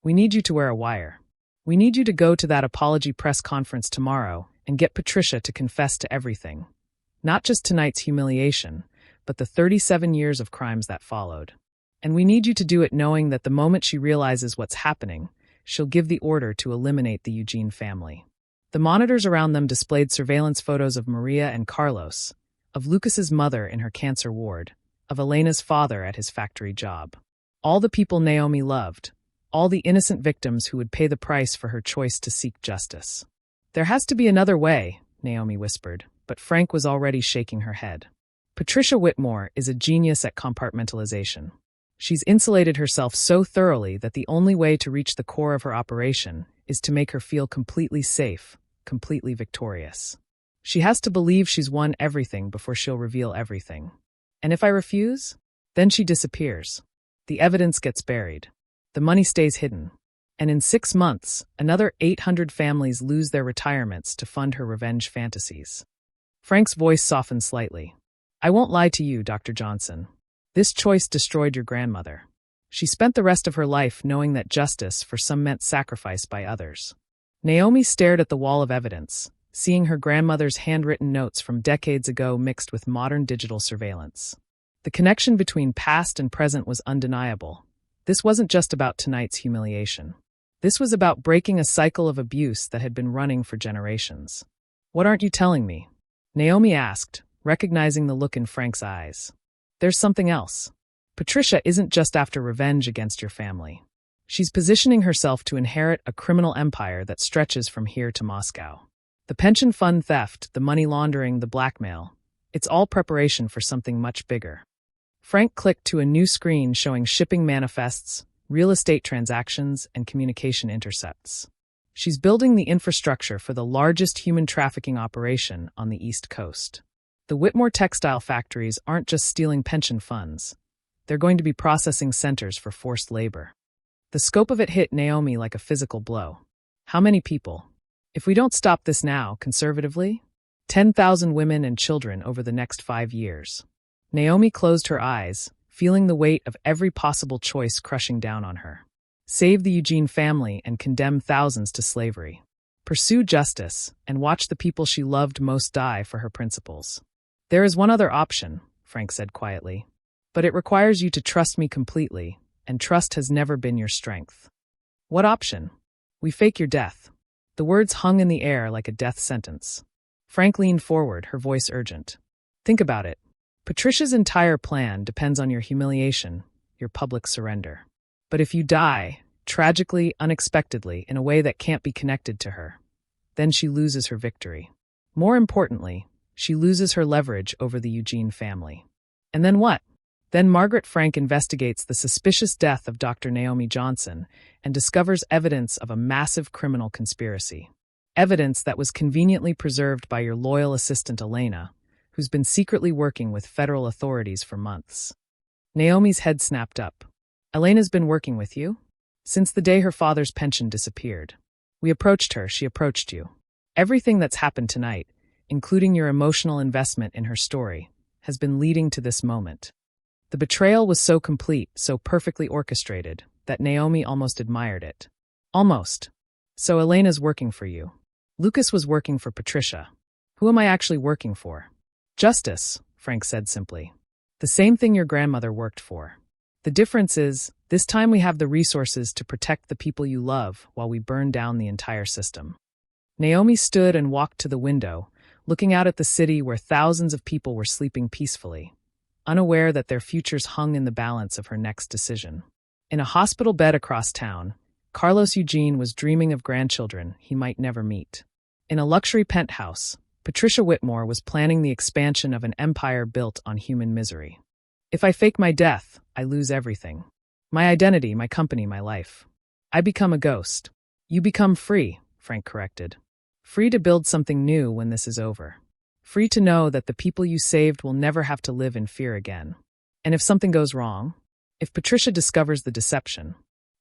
A: "We need you to wear a wire. We need you to go to that apology press conference tomorrow and get Patricia to confess to everything. Not just tonight's humiliation, but the 37 years of crimes that followed. And we need you to do it knowing that the moment she realizes what's happening, she'll give the order to eliminate the Eugene family." The monitors around them displayed surveillance photos of Maria and Carlos, of Lucas's mother in her cancer ward, of Elena's father at his factory job. All the people Naomi loved, all the innocent victims who would pay the price for her choice to seek justice. "There has to be another way," Naomi whispered, but Frank was already shaking her head. "Patricia Whitmore is a genius at compartmentalization. She's insulated herself so thoroughly that the only way to reach the core of her operation is to make her feel completely safe, completely victorious. She has to believe she's won everything before she'll reveal everything. And if I refuse, then she disappears. The evidence gets buried. The money stays hidden. And in 6 months, another 800 families lose their retirements to fund her revenge fantasies." Frank's voice softened slightly. "I won't lie to you, Dr. Johnson. This choice destroyed your grandmother. She spent the rest of her life knowing that justice for some meant sacrifice by others." Naomi stared at the wall of evidence, seeing her grandmother's handwritten notes from decades ago mixed with modern digital surveillance. The connection between past and present was undeniable. This wasn't just about tonight's humiliation. This was about breaking a cycle of abuse that had been running for generations. "What aren't you telling me?" Naomi asked, recognizing the look in Frank's eyes. "There's something else. Patricia isn't just after revenge against your family. She's positioning herself to inherit a criminal empire that stretches from here to Moscow. The pension fund theft, the money laundering, the blackmail, it's all preparation for something much bigger." Frank clicked to a new screen showing shipping manifests, real estate transactions, and communication intercepts. "She's building the infrastructure for the largest human trafficking operation on the East Coast. The Whitmore textile factories aren't just stealing pension funds. They're going to be processing centers for forced labor." The scope of it hit Naomi like a physical blow. "How many people? If we don't stop this now, conservatively, 10,000 women and children over the next 5 years." Naomi closed her eyes, feeling the weight of every possible choice crushing down on her. Save the Eugene family and condemn thousands to slavery. Pursue justice and watch the people she loved most die for her principles. There is one other option, Frank said quietly. But it requires you to trust me completely, and trust has never been your strength. What option? We fake your death. The words hung in the air like a death sentence. Frank leaned forward, her voice urgent. Think about it. Patricia's entire plan depends on your humiliation, your public surrender. But if you die, tragically, unexpectedly, in a way that can't be connected to her, then she loses her victory. More importantly, she loses her leverage over the Eugene family. And then what? Then Margaret Frank investigates the suspicious death of Dr. Naomi Johnson and discovers evidence of a massive criminal conspiracy. Evidence that was conveniently preserved by your loyal assistant Elena, who's been secretly working with federal authorities for months. Naomi's head snapped up. Elena's been working with you? Since the day her father's pension disappeared. We approached her, she approached you. Everything that's happened tonight, including your emotional investment in her story, has been leading to this moment. The betrayal was so complete, so perfectly orchestrated, that Naomi almost admired it. Almost. So Elena's working for you. Lucas was working for Patricia. Who am I actually working for? Justice, Frank said simply. The same thing your grandmother worked for. The difference is, this time we have the resources to protect the people you love while we burn down the entire system. Naomi stood and walked to the window, looking out at the city where thousands of people were sleeping peacefully, unaware that their futures hung in the balance of her next decision. In a hospital bed across town, Carlos Eugene was dreaming of grandchildren he might never meet. In a luxury penthouse, Patricia Whitmore was planning the expansion of an empire built on human misery. If I fake my death, I lose everything. My identity, my company, my life. I become a ghost. You become free, Frank corrected. Free to build something new when this is over. Free to know that the people you saved will never have to live in fear again. And if something goes wrong, if Patricia discovers the deception,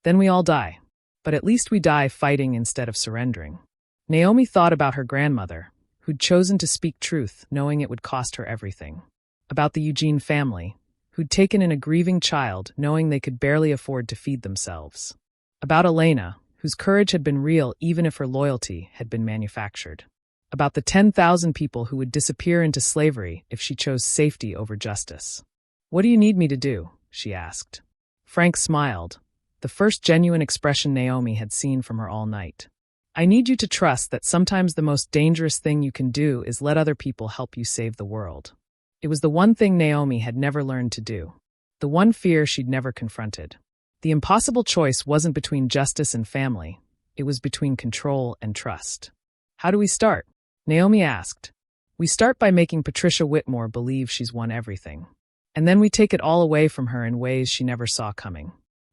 A: then we all die. But at least we die fighting instead of surrendering. Naomi thought about her grandmother, who'd chosen to speak truth knowing it would cost her everything. About the Eugene family, who'd taken in a grieving child knowing they could barely afford to feed themselves. About Elena, whose courage had been real even if her loyalty had been manufactured. About the 10,000 people who would disappear into slavery if she chose safety over justice. What do you need me to do? She asked. Frank smiled, the first genuine expression Naomi had seen from her all night. I need you to trust that sometimes the most dangerous thing you can do is let other people help you save the world. It was the one thing Naomi had never learned to do. The one fear she'd never confronted. The impossible choice wasn't between justice and family. It was between control and trust. How do we start? Naomi asked. We start by making Patricia Whitmore believe she's won everything. And then we take it all away from her in ways she never saw coming.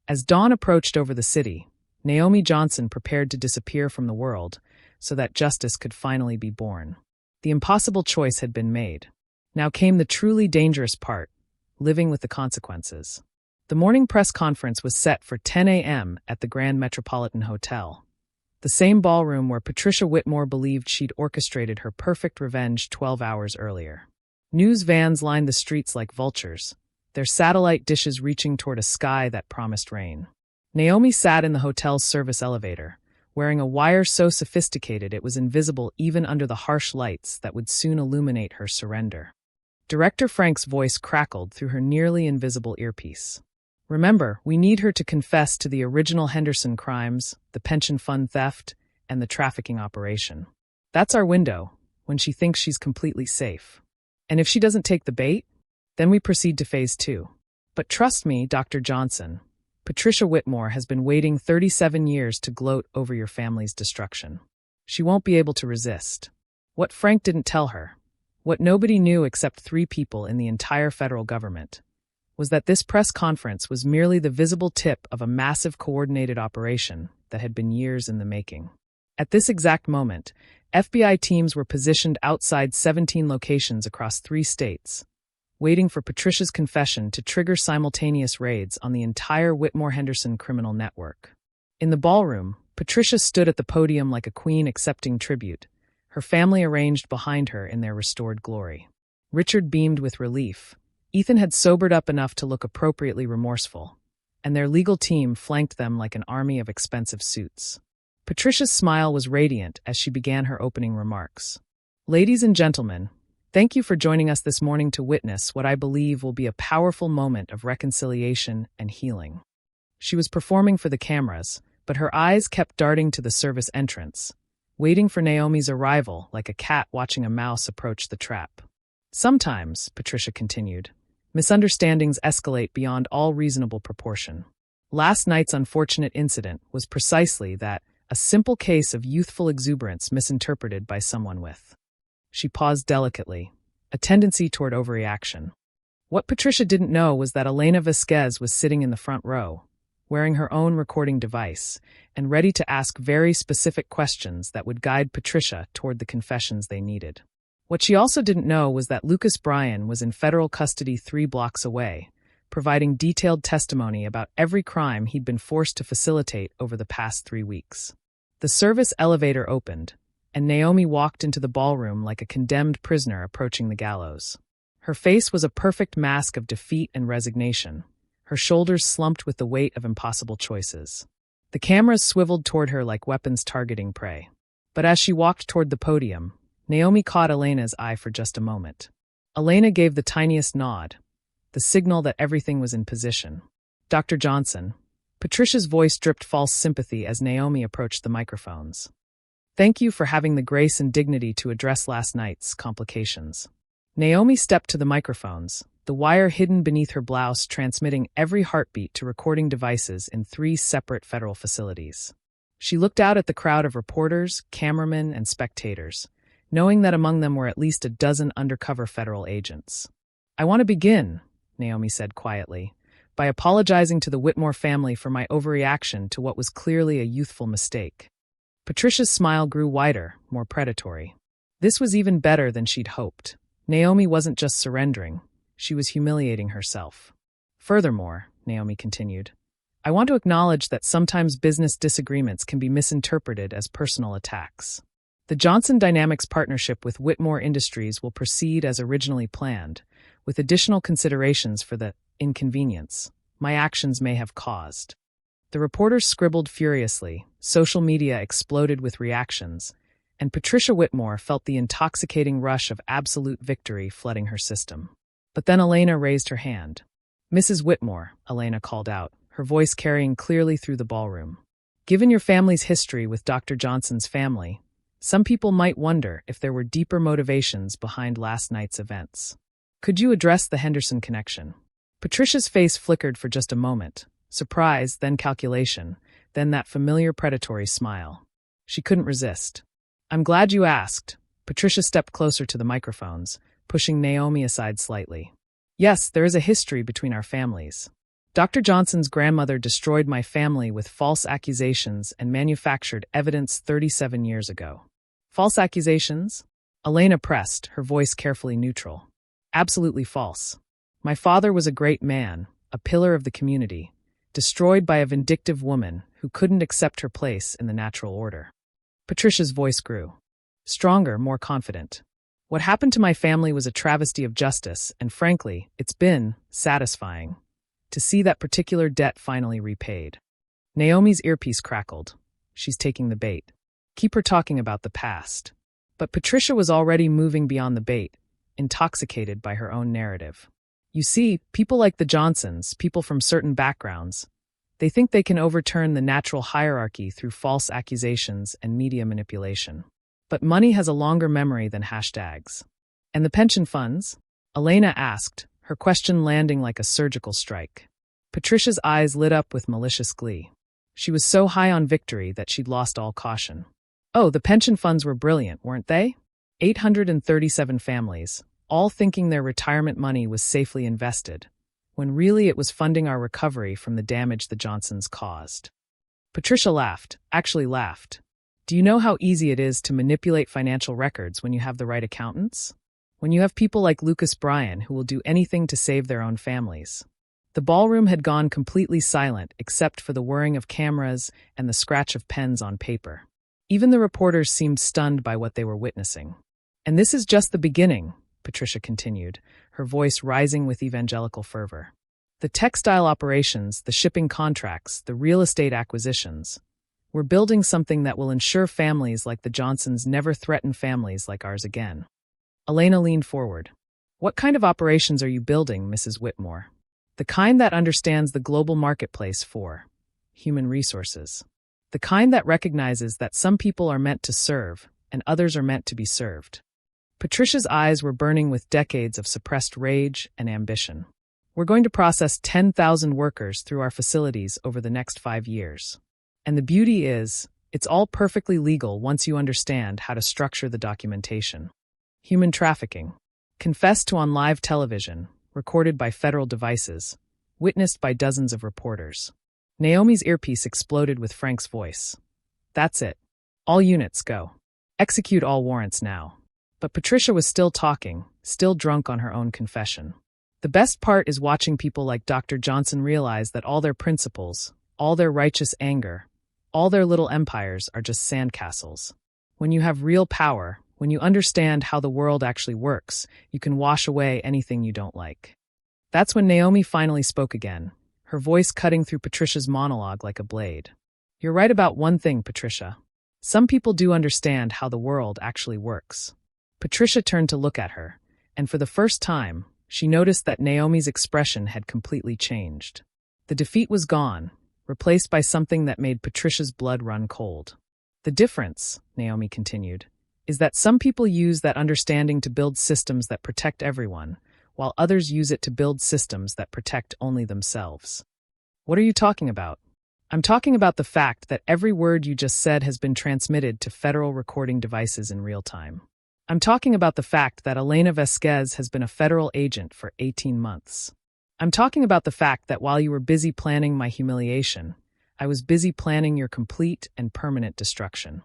A: As dawn approached over the city, Naomi Johnson prepared to disappear from the world so that justice could finally be born. The impossible choice had been made. Now came the truly dangerous part, living with the consequences. The morning press conference was set for 10 a.m. at the Grand Metropolitan Hotel, the same ballroom where Patricia Whitmore believed she'd orchestrated her perfect revenge 12 hours earlier. News vans lined the streets like vultures, their satellite dishes reaching toward a sky that promised rain. Naomi sat in the hotel's service elevator, wearing a wire so sophisticated it was invisible even under the harsh lights that would soon illuminate her surrender. Director Frank's voice crackled through her nearly invisible earpiece. Remember, we need her to confess to the original Henderson crimes, the pension fund theft, and the trafficking operation. That's our window, when she thinks she's completely safe. And if she doesn't take the bait, then we proceed to phase 2. But trust me, Dr. Johnson, Patricia Whitmore has been waiting 37 years to gloat over your family's destruction. She won't be able to resist. What Frank didn't tell her, what nobody knew except 3 people in the entire federal government, was that this press conference was merely the visible tip of a massive coordinated operation that had been years in the making. At this exact moment, FBI teams were positioned outside 17 locations across 3 states, waiting for Patricia's confession to trigger simultaneous raids on the entire Whitmore-Henderson criminal network. In the ballroom, Patricia stood at the podium like a queen accepting tribute, her family arranged behind her in their restored glory. Richard beamed with relief. Ethan had sobered up enough to look appropriately remorseful, and their legal team flanked them like an army of expensive suits. Patricia's smile was radiant as she began her opening remarks. Ladies and gentlemen, Thank you for joining us this morning to witness what I believe will be a powerful moment of reconciliation and healing. She was performing for the cameras, but her eyes kept darting to the service entrance, waiting for Naomi's arrival like a cat watching a mouse approach the trap. Sometimes, Patricia continued, misunderstandings escalate beyond all reasonable proportion. Last night's unfortunate incident was precisely that, a simple case of youthful exuberance misinterpreted by someone with. She paused delicately, a tendency toward overreaction. What Patricia didn't know was that Elena Vasquez was sitting in the front row, wearing her own recording device, and ready to ask very specific questions that would guide Patricia toward the confessions they needed. What she also didn't know was that Lucas Bryan was in federal custody 3 blocks away, providing detailed testimony about every crime he'd been forced to facilitate over the past 3 weeks. The service elevator opened, and Naomi walked into the ballroom like a condemned prisoner approaching the gallows. Her face was a perfect mask of defeat and resignation, her shoulders slumped with the weight of impossible choices. The cameras swiveled toward her like weapons targeting prey. But as she walked toward the podium, Naomi caught Elena's eye for just a moment. Elena gave the tiniest nod, the signal that everything was in position. Dr. Johnson. Patricia's voice dripped false sympathy as Naomi approached the microphones. Thank you for having the grace and dignity to address last night's complications. Naomi stepped to the microphones, the wire hidden beneath her blouse transmitting every heartbeat to recording devices in 3 separate federal facilities. She looked out at the crowd of reporters, cameramen, and spectators, knowing that among them were at least a dozen undercover federal agents. I want to begin, Naomi said quietly, by apologizing to the Whitmore family for my overreaction to what was clearly a youthful mistake. Patricia's smile grew wider, more predatory. This was even better than she'd hoped. Naomi wasn't just surrendering, she was humiliating herself. Furthermore, Naomi continued, I want to acknowledge that sometimes business disagreements can be misinterpreted as personal attacks. The Johnson Dynamics partnership with Whitmore Industries will proceed as originally planned, with additional considerations for the inconvenience my actions may have caused. The reporters scribbled furiously, social media exploded with reactions, and Patricia Whitmore felt the intoxicating rush of absolute victory flooding her system. But then Elena raised her hand. Mrs. Whitmore, Elena called out, her voice carrying clearly through the ballroom. Given your family's history with Dr. Johnson's family, some people might wonder if there were deeper motivations behind last night's events. Could you address the Henderson connection? Patricia's face flickered for just a moment, surprise, then calculation, then that familiar predatory smile. She couldn't resist. I'm glad you asked. Patricia stepped closer to the microphones, pushing Naomi aside slightly. Yes, there is a history between our families. Dr. Johnson's grandmother destroyed my family with false accusations and manufactured evidence 37 years ago. False accusations? Elena pressed, her voice carefully neutral. Absolutely false. My father was a great man, a pillar of the community, destroyed by a vindictive woman who couldn't accept her place in the natural order. Patricia's voice grew. Stronger, more confident. What happened to my family was a travesty of justice, and frankly, it's been satisfying to see that particular debt finally repaid. Naomi's earpiece crackled. She's taking the bait. Keep her talking about the past. But Patricia was already moving beyond the bait, intoxicated by her own narrative. You see, people like the Johnsons, people from certain backgrounds, they think they can overturn the natural hierarchy through false accusations and media manipulation. But money has a longer memory than hashtags. And the pension funds? Elena asked, her question landing like a surgical strike. Patricia's eyes lit up with malicious glee. She was so high on victory that she'd lost all caution. Oh, the pension funds were brilliant, weren't they? 837 families, all thinking their retirement money was safely invested, when really it was funding our recovery from the damage the Johnsons caused. Patricia laughed, actually laughed. Do you know how easy it is to manipulate financial records when you have the right accountants? When you have people like Lucas Bryan who will do anything to save their own families. The ballroom had gone completely silent except for the whirring of cameras and the scratch of pens on paper. Even the reporters seemed stunned by what they were witnessing. And this is just the beginning, Patricia continued, her voice rising with evangelical fervor. The textile operations, the shipping contracts, the real estate acquisitions. We're building something that will ensure families like the Johnsons never threaten families like ours again. Elena leaned forward. What kind of operations are you building, Mrs. Whitmore? The kind that understands the global marketplace for human resources. The kind that recognizes that some people are meant to serve and others are meant to be served. Patricia's eyes were burning with decades of suppressed rage and ambition. We're going to process 10,000 workers through our facilities over the next 5 years. And the beauty is, it's all perfectly legal once you understand how to structure the documentation. Human trafficking. Confessed to on live television, recorded by federal devices, witnessed by dozens of reporters. Naomi's earpiece exploded with Frank's voice. That's it. All units go. Execute all warrants now. But Patricia was still talking, still drunk on her own confession. The best part is watching people like Dr. Johnson realize that all their principles, all their righteous anger, all their little empires are just sandcastles. When you have real power, when you understand how the world actually works, you can wash away anything you don't like. That's when Naomi finally spoke again, her voice cutting through Patricia's monologue like a blade. You're right about one thing, Patricia. Some people do understand how the world actually works. Patricia turned to look at her, and for the first time, she noticed that Naomi's expression had completely changed. The defeat was gone, replaced by something that made Patricia's blood run cold. The difference, Naomi continued, is that some people use that understanding to build systems that protect everyone, while others use it to build systems that protect only themselves. What are you talking about? I'm talking about the fact that every word you just said has been transmitted to federal recording devices in real time. I'm talking about the fact that Elena Vasquez has been a federal agent for 18 months. I'm talking about the fact that while you were busy planning my humiliation, I was busy planning your complete and permanent destruction.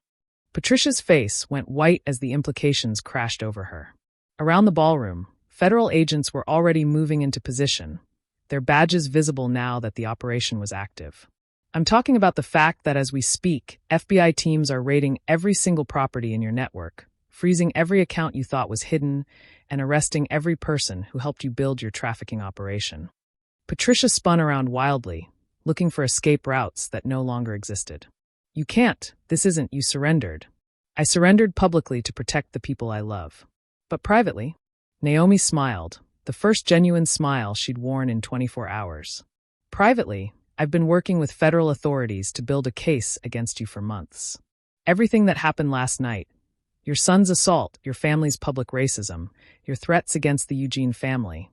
A: Patricia's face went white as the implications crashed over her. Around the ballroom, federal agents were already moving into position, their badges visible now that the operation was active. I'm talking about the fact that as we speak, FBI teams are raiding every single property in your network, freezing every account you thought was hidden, and arresting every person who helped you build your trafficking operation. Patricia spun around wildly, looking for escape routes that no longer existed. You can't, this isn't, you surrendered. I surrendered publicly to protect the people I love. But privately, Naomi smiled, the first genuine smile she'd worn in 24 hours. Privately, I've been working with federal authorities to build a case against you for months. Everything that happened last night, your son's assault, your family's public racism, your threats against the Eugene family,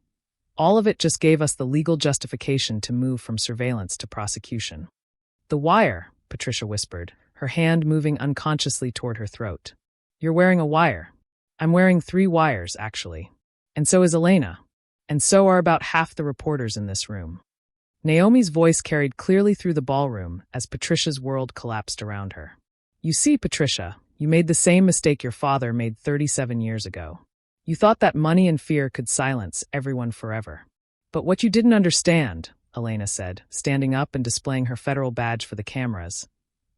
A: all of it just gave us the legal justification to move from surveillance to prosecution. The wire, Patricia whispered, her hand moving unconsciously toward her throat. You're wearing a wire. I'm wearing 3 wires, actually. And so is Elena. And so are about half the reporters in this room. Naomi's voice carried clearly through the ballroom as Patricia's world collapsed around her. You see, Patricia, you made the same mistake your father made 37 years ago. You thought that money and fear could silence everyone forever. But what you didn't understand, Elena said, standing up and displaying her federal badge for the cameras,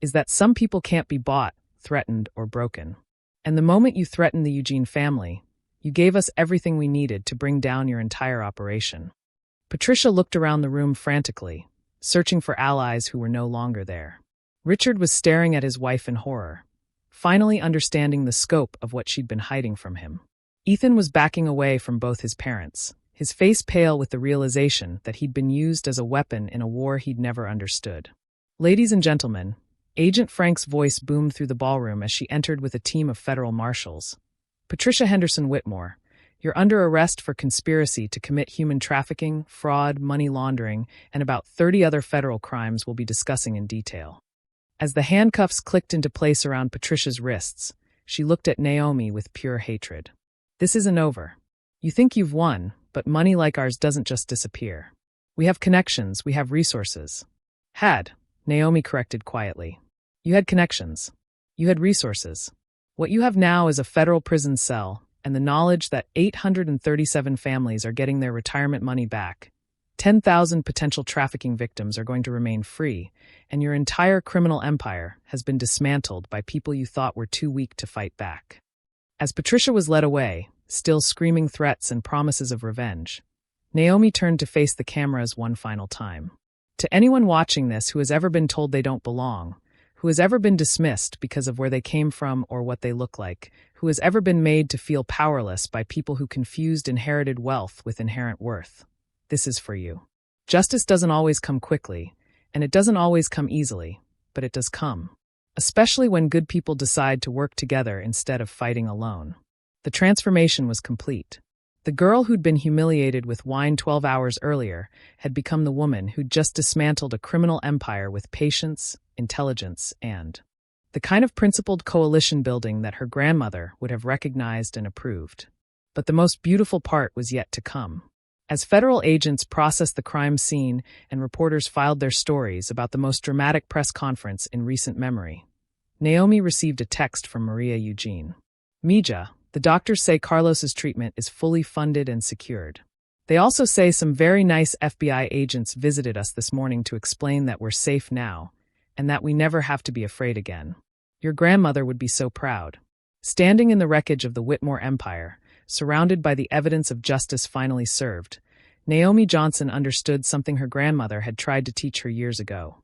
A: is that some people can't be bought, threatened, or broken. And the moment you threatened the Eugene family, you gave us everything we needed to bring down your entire operation. Patricia looked around the room frantically, searching for allies who were no longer there. Richard was staring at his wife in horror, finally understanding the scope of what she'd been hiding from him. Ethan was backing away from both his parents, his face pale with the realization that he'd been used as a weapon in a war he'd never understood. Ladies and gentlemen, Agent Frank's voice boomed through the ballroom as she entered with a team of federal marshals. Patricia Henderson Whitmore, you're under arrest for conspiracy to commit human trafficking, fraud, money laundering, and about 30 other federal crimes we'll be discussing in detail. As the handcuffs clicked into place around Patricia's wrists, she looked at Naomi with pure hatred. This isn't over. You think you've won, but money like ours doesn't just disappear. We have connections, we have resources. Had, Naomi corrected quietly. You had connections. You had resources. What you have now is a federal prison cell, and the knowledge that 837 families are getting their retirement money back. 10,000 potential trafficking victims are going to remain free, and your entire criminal empire has been dismantled by people you thought were too weak to fight back. As Patricia was led away, still screaming threats and promises of revenge, Naomi turned to face the cameras one final time. To anyone watching this who has ever been told they don't belong, Who has ever been dismissed because of where they came from or what they look like? Who has ever been made to feel powerless by people who confused inherited wealth with inherent worth? This is for you. Justice doesn't always come quickly, and it doesn't always come easily, but it does come. Especially when good people decide to work together instead of fighting alone. The transformation was complete. The girl who'd been humiliated with wine 12 hours earlier had become the woman who'd just dismantled a criminal empire with patience, intelligence, and the kind of principled coalition building that her grandmother would have recognized and approved. But the most beautiful part was yet to come. As federal agents processed the crime scene and reporters filed their stories about the most dramatic press conference in recent memory, Naomi received a text from Maria Eugene. Mija, the doctors say Carlos's treatment is fully funded and secured. They also say some very nice FBI agents visited us this morning to explain that we're safe now, and that we never have to be afraid again. Your grandmother would be so proud. Standing in the wreckage of the Whitmore Empire, surrounded by the evidence of justice finally served, Naomi Johnson understood something her grandmother had tried to teach her years ago.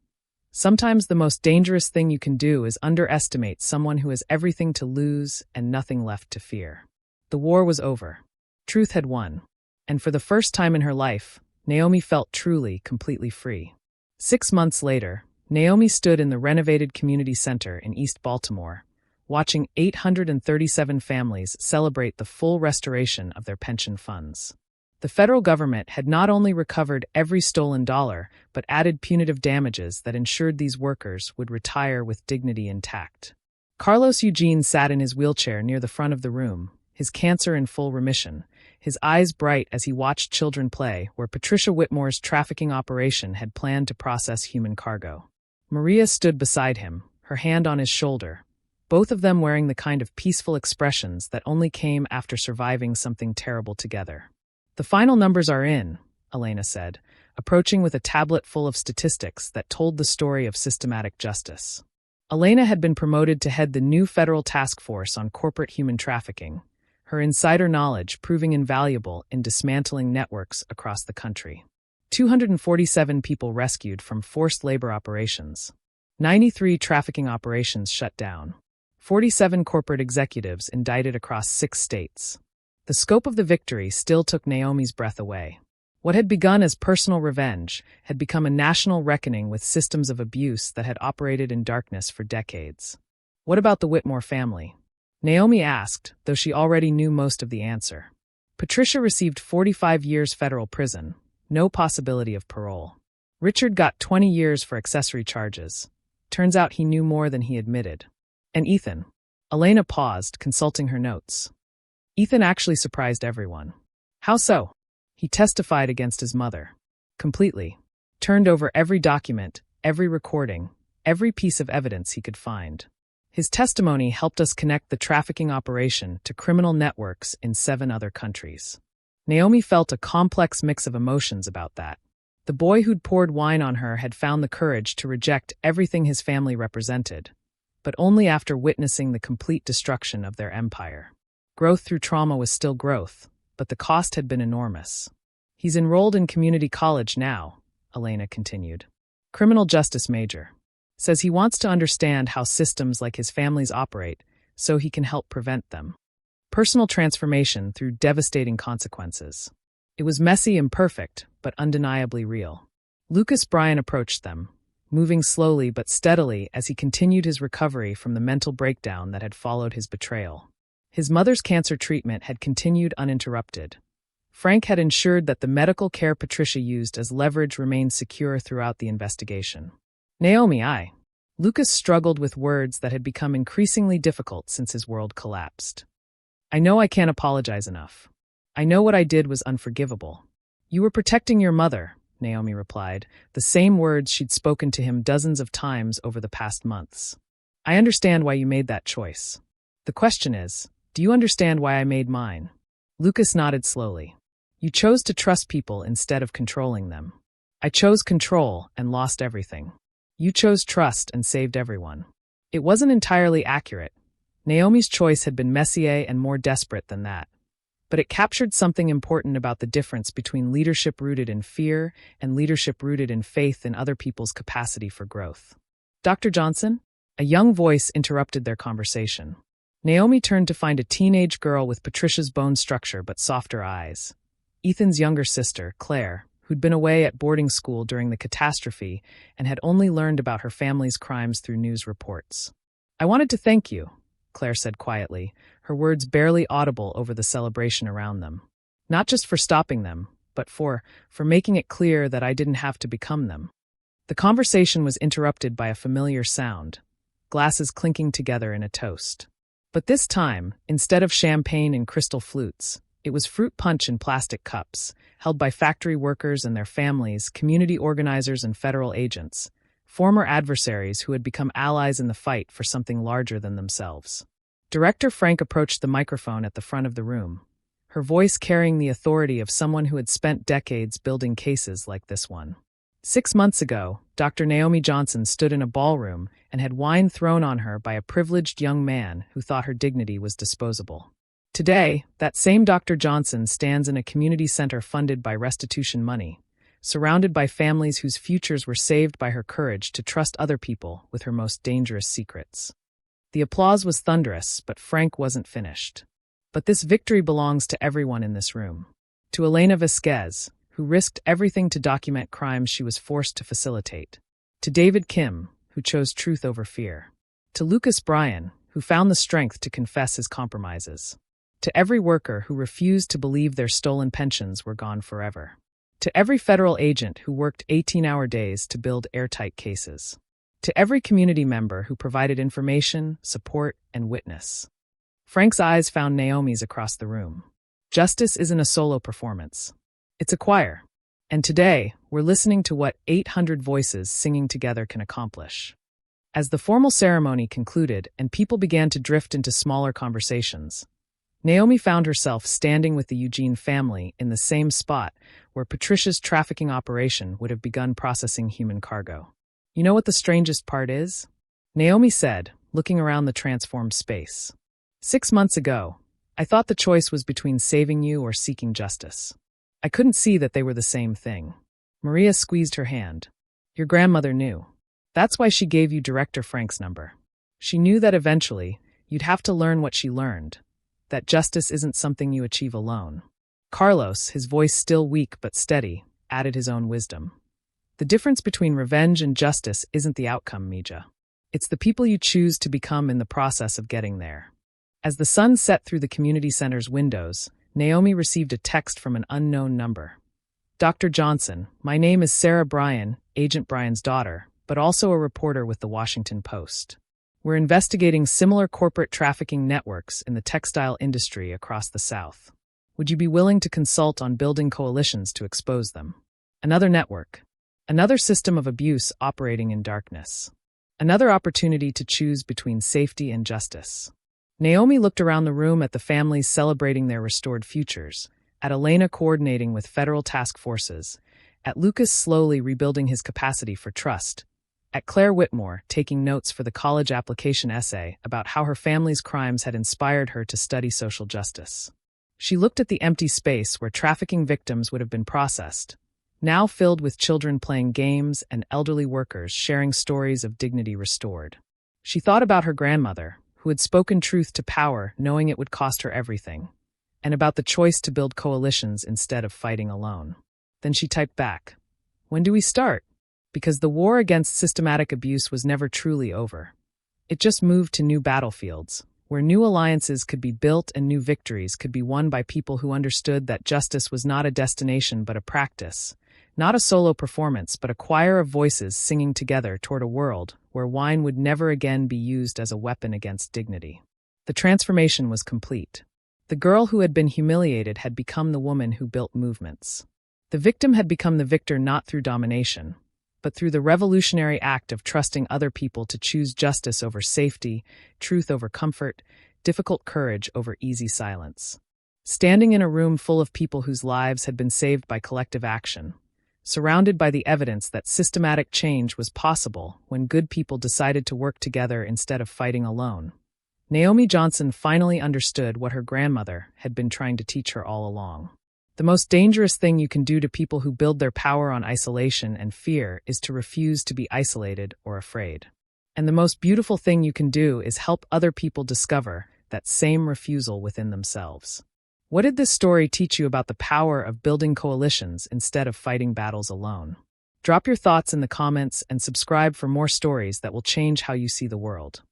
A: Sometimes the most dangerous thing you can do is underestimate someone who has everything to lose and nothing left to fear. The war was over. Truth had won. And for the first time in her life, Naomi felt truly, completely free. 6 months later, Naomi stood in the renovated community center in East Baltimore, watching 837 families celebrate the full restoration of their pension funds. The federal government had not only recovered every stolen dollar, but added punitive damages that ensured these workers would retire with dignity intact. Carlos Eugene sat in his wheelchair near the front of the room, his cancer in full remission, his eyes bright as he watched children play where Patricia Whitmore's trafficking operation had planned to process human cargo. Maria stood beside him, her hand on his shoulder, both of them wearing the kind of peaceful expressions that only came after surviving something terrible together. The final numbers are in, Elena said, approaching with a tablet full of statistics that told the story of systematic justice. Elena had been promoted to head the new federal task force on corporate human trafficking, her insider knowledge proving invaluable in dismantling networks across the country. 247 people rescued from forced labor operations. 93 trafficking operations shut down. 47 corporate executives indicted across 6 states. The scope of the victory still took Naomi's breath away. What had begun as personal revenge had become a national reckoning with systems of abuse that had operated in darkness for decades. What about the Whitmore family? Naomi asked, though she already knew most of the answer. Patricia received 45 years federal prison, no possibility of parole. Richard got 20 years for accessory charges. Turns out he knew more than he admitted. And Ethan? Elena paused, consulting her notes. Ethan actually surprised everyone. How so? He testified against his mother. Completely. Turned over every document, every recording, every piece of evidence he could find. His testimony helped us connect the trafficking operation to criminal networks in 7 other countries. Naomi felt a complex mix of emotions about that. The boy who'd poured wine on her had found the courage to reject everything his family represented, but only after witnessing the complete destruction of their empire. Growth through trauma was still growth, but the cost had been enormous. He's enrolled in community college now, Elena continued. Criminal justice major. Says he wants to understand how systems like his family's operate so he can help prevent them. Personal transformation through devastating consequences. It was messy, imperfect, but undeniably real. Lucas Bryan approached them, moving slowly but steadily as he continued his recovery from the mental breakdown that had followed his betrayal. His mother's cancer treatment had continued uninterrupted. Frank had ensured that the medical care Patricia used as leverage remained secure throughout the investigation. Naomi, Lucas struggled with words that had become increasingly difficult since his world collapsed. I know I can't apologize enough. I know what I did was unforgivable. You were protecting your mother, Naomi replied, the same words she'd spoken to him dozens of times over the past months. I understand why you made that choice. The question is, do you understand why I made mine? Lucas nodded slowly. You chose to trust people instead of controlling them. I chose control and lost everything. You chose trust and saved everyone. It wasn't entirely accurate. Naomi's choice had been messier and more desperate than that. But it captured something important about the difference between leadership rooted in fear and leadership rooted in faith in other people's capacity for growth. Dr. Johnson? A young voice interrupted their conversation. Naomi turned to find a teenage girl with Patricia's bone structure but softer eyes. Ethan's younger sister, Claire, who'd been away at boarding school during the catastrophe and had only learned about her family's crimes through news reports. "I wanted to thank you," Claire said quietly, her words barely audible over the celebration around them. "Not just for stopping them, but for making it clear that I didn't have to become them." The conversation was interrupted by a familiar sound, glasses clinking together in a toast. But this time, instead of champagne in crystal flutes, it was fruit punch in plastic cups, held by factory workers and their families, community organizers and federal agents, former adversaries who had become allies in the fight for something larger than themselves. Director Frank approached the microphone at the front of the room, her voice carrying the authority of someone who had spent decades building cases like this one. 6 months ago, Dr. Naomi Johnson stood in a ballroom and had wine thrown on her by a privileged young man who thought her dignity was disposable. Today, that same Dr. Johnson stands in a community center funded by restitution money, surrounded by families whose futures were saved by her courage to trust other people with her most dangerous secrets. The applause was thunderous, but Frank wasn't finished. "But this victory belongs to everyone in this room. To Elena Vasquez, who risked everything to document crimes she was forced to facilitate. To David Kim, who chose truth over fear. To Lucas Bryan, who found the strength to confess his compromises. To every worker who refused to believe their stolen pensions were gone forever. To every federal agent who worked 18-hour days to build airtight cases. To every community member who provided information, support, and witness." Frank's eyes found Naomi's across the room. Justice isn't a solo performance. It's a choir. And today, we're listening to what 800 voices singing together can accomplish. As the formal ceremony concluded and people began to drift into smaller conversations, Naomi found herself standing with the Eugene family in the same spot where Patricia's trafficking operation would have begun processing human cargo. "You know what the strangest part is?" Naomi said, looking around the transformed space. 6 months ago, I thought the choice was between saving you or seeking justice. I couldn't see that they were the same thing. Maria squeezed her hand. "Your grandmother knew. That's why she gave you Director Frank's number. She knew that eventually, you'd have to learn what she learned, that justice isn't something you achieve alone." Carlos, his voice still weak but steady, added his own wisdom. "The difference between revenge and justice isn't the outcome, Mija. It's the people you choose to become in the process of getting there." As the sun set through the community center's windows, Naomi received a text from an unknown number. "Dr. Johnson, my name is Sarah Bryan, Agent Bryan's daughter, but also a reporter with the Washington Post. We're investigating similar corporate trafficking networks in the textile industry across the South. Would you be willing to consult on building coalitions to expose them? Another network. Another system of abuse operating in darkness. Another opportunity to choose between safety and justice." Naomi looked around the room at the families celebrating their restored futures, at Elena coordinating with federal task forces, at Lucas slowly rebuilding his capacity for trust, at Claire Whitmore taking notes for the college application essay about how her family's crimes had inspired her to study social justice. She looked at the empty space where trafficking victims would have been processed, now filled with children playing games and elderly workers sharing stories of dignity restored. She thought about her grandmother, who had spoken truth to power knowing it would cost her everything, and about the choice to build coalitions instead of fighting alone. Then she typed back, "When do we start?" Because the war against systematic abuse was never truly over. It just moved to new battlefields, where new alliances could be built and new victories could be won by people who understood that justice was not a destination but a practice, not a solo performance but a choir of voices singing together toward a world where wine would never again be used as a weapon against dignity. The transformation was complete. The girl who had been humiliated had become the woman who built movements. The victim had become the victor not through domination, but through the revolutionary act of trusting other people to choose justice over safety, truth over comfort, difficult courage over easy silence. Standing in a room full of people whose lives had been saved by collective action, surrounded by the evidence that systematic change was possible when good people decided to work together instead of fighting alone, Naomi Johnson finally understood what her grandmother had been trying to teach her all along. The most dangerous thing you can do to people who build their power on isolation and fear is to refuse to be isolated or afraid. And the most beautiful thing you can do is help other people discover that same refusal within themselves. What did this story teach you about the power of building coalitions instead of fighting battles alone? Drop your thoughts in the comments and subscribe for more stories that will change how you see the world.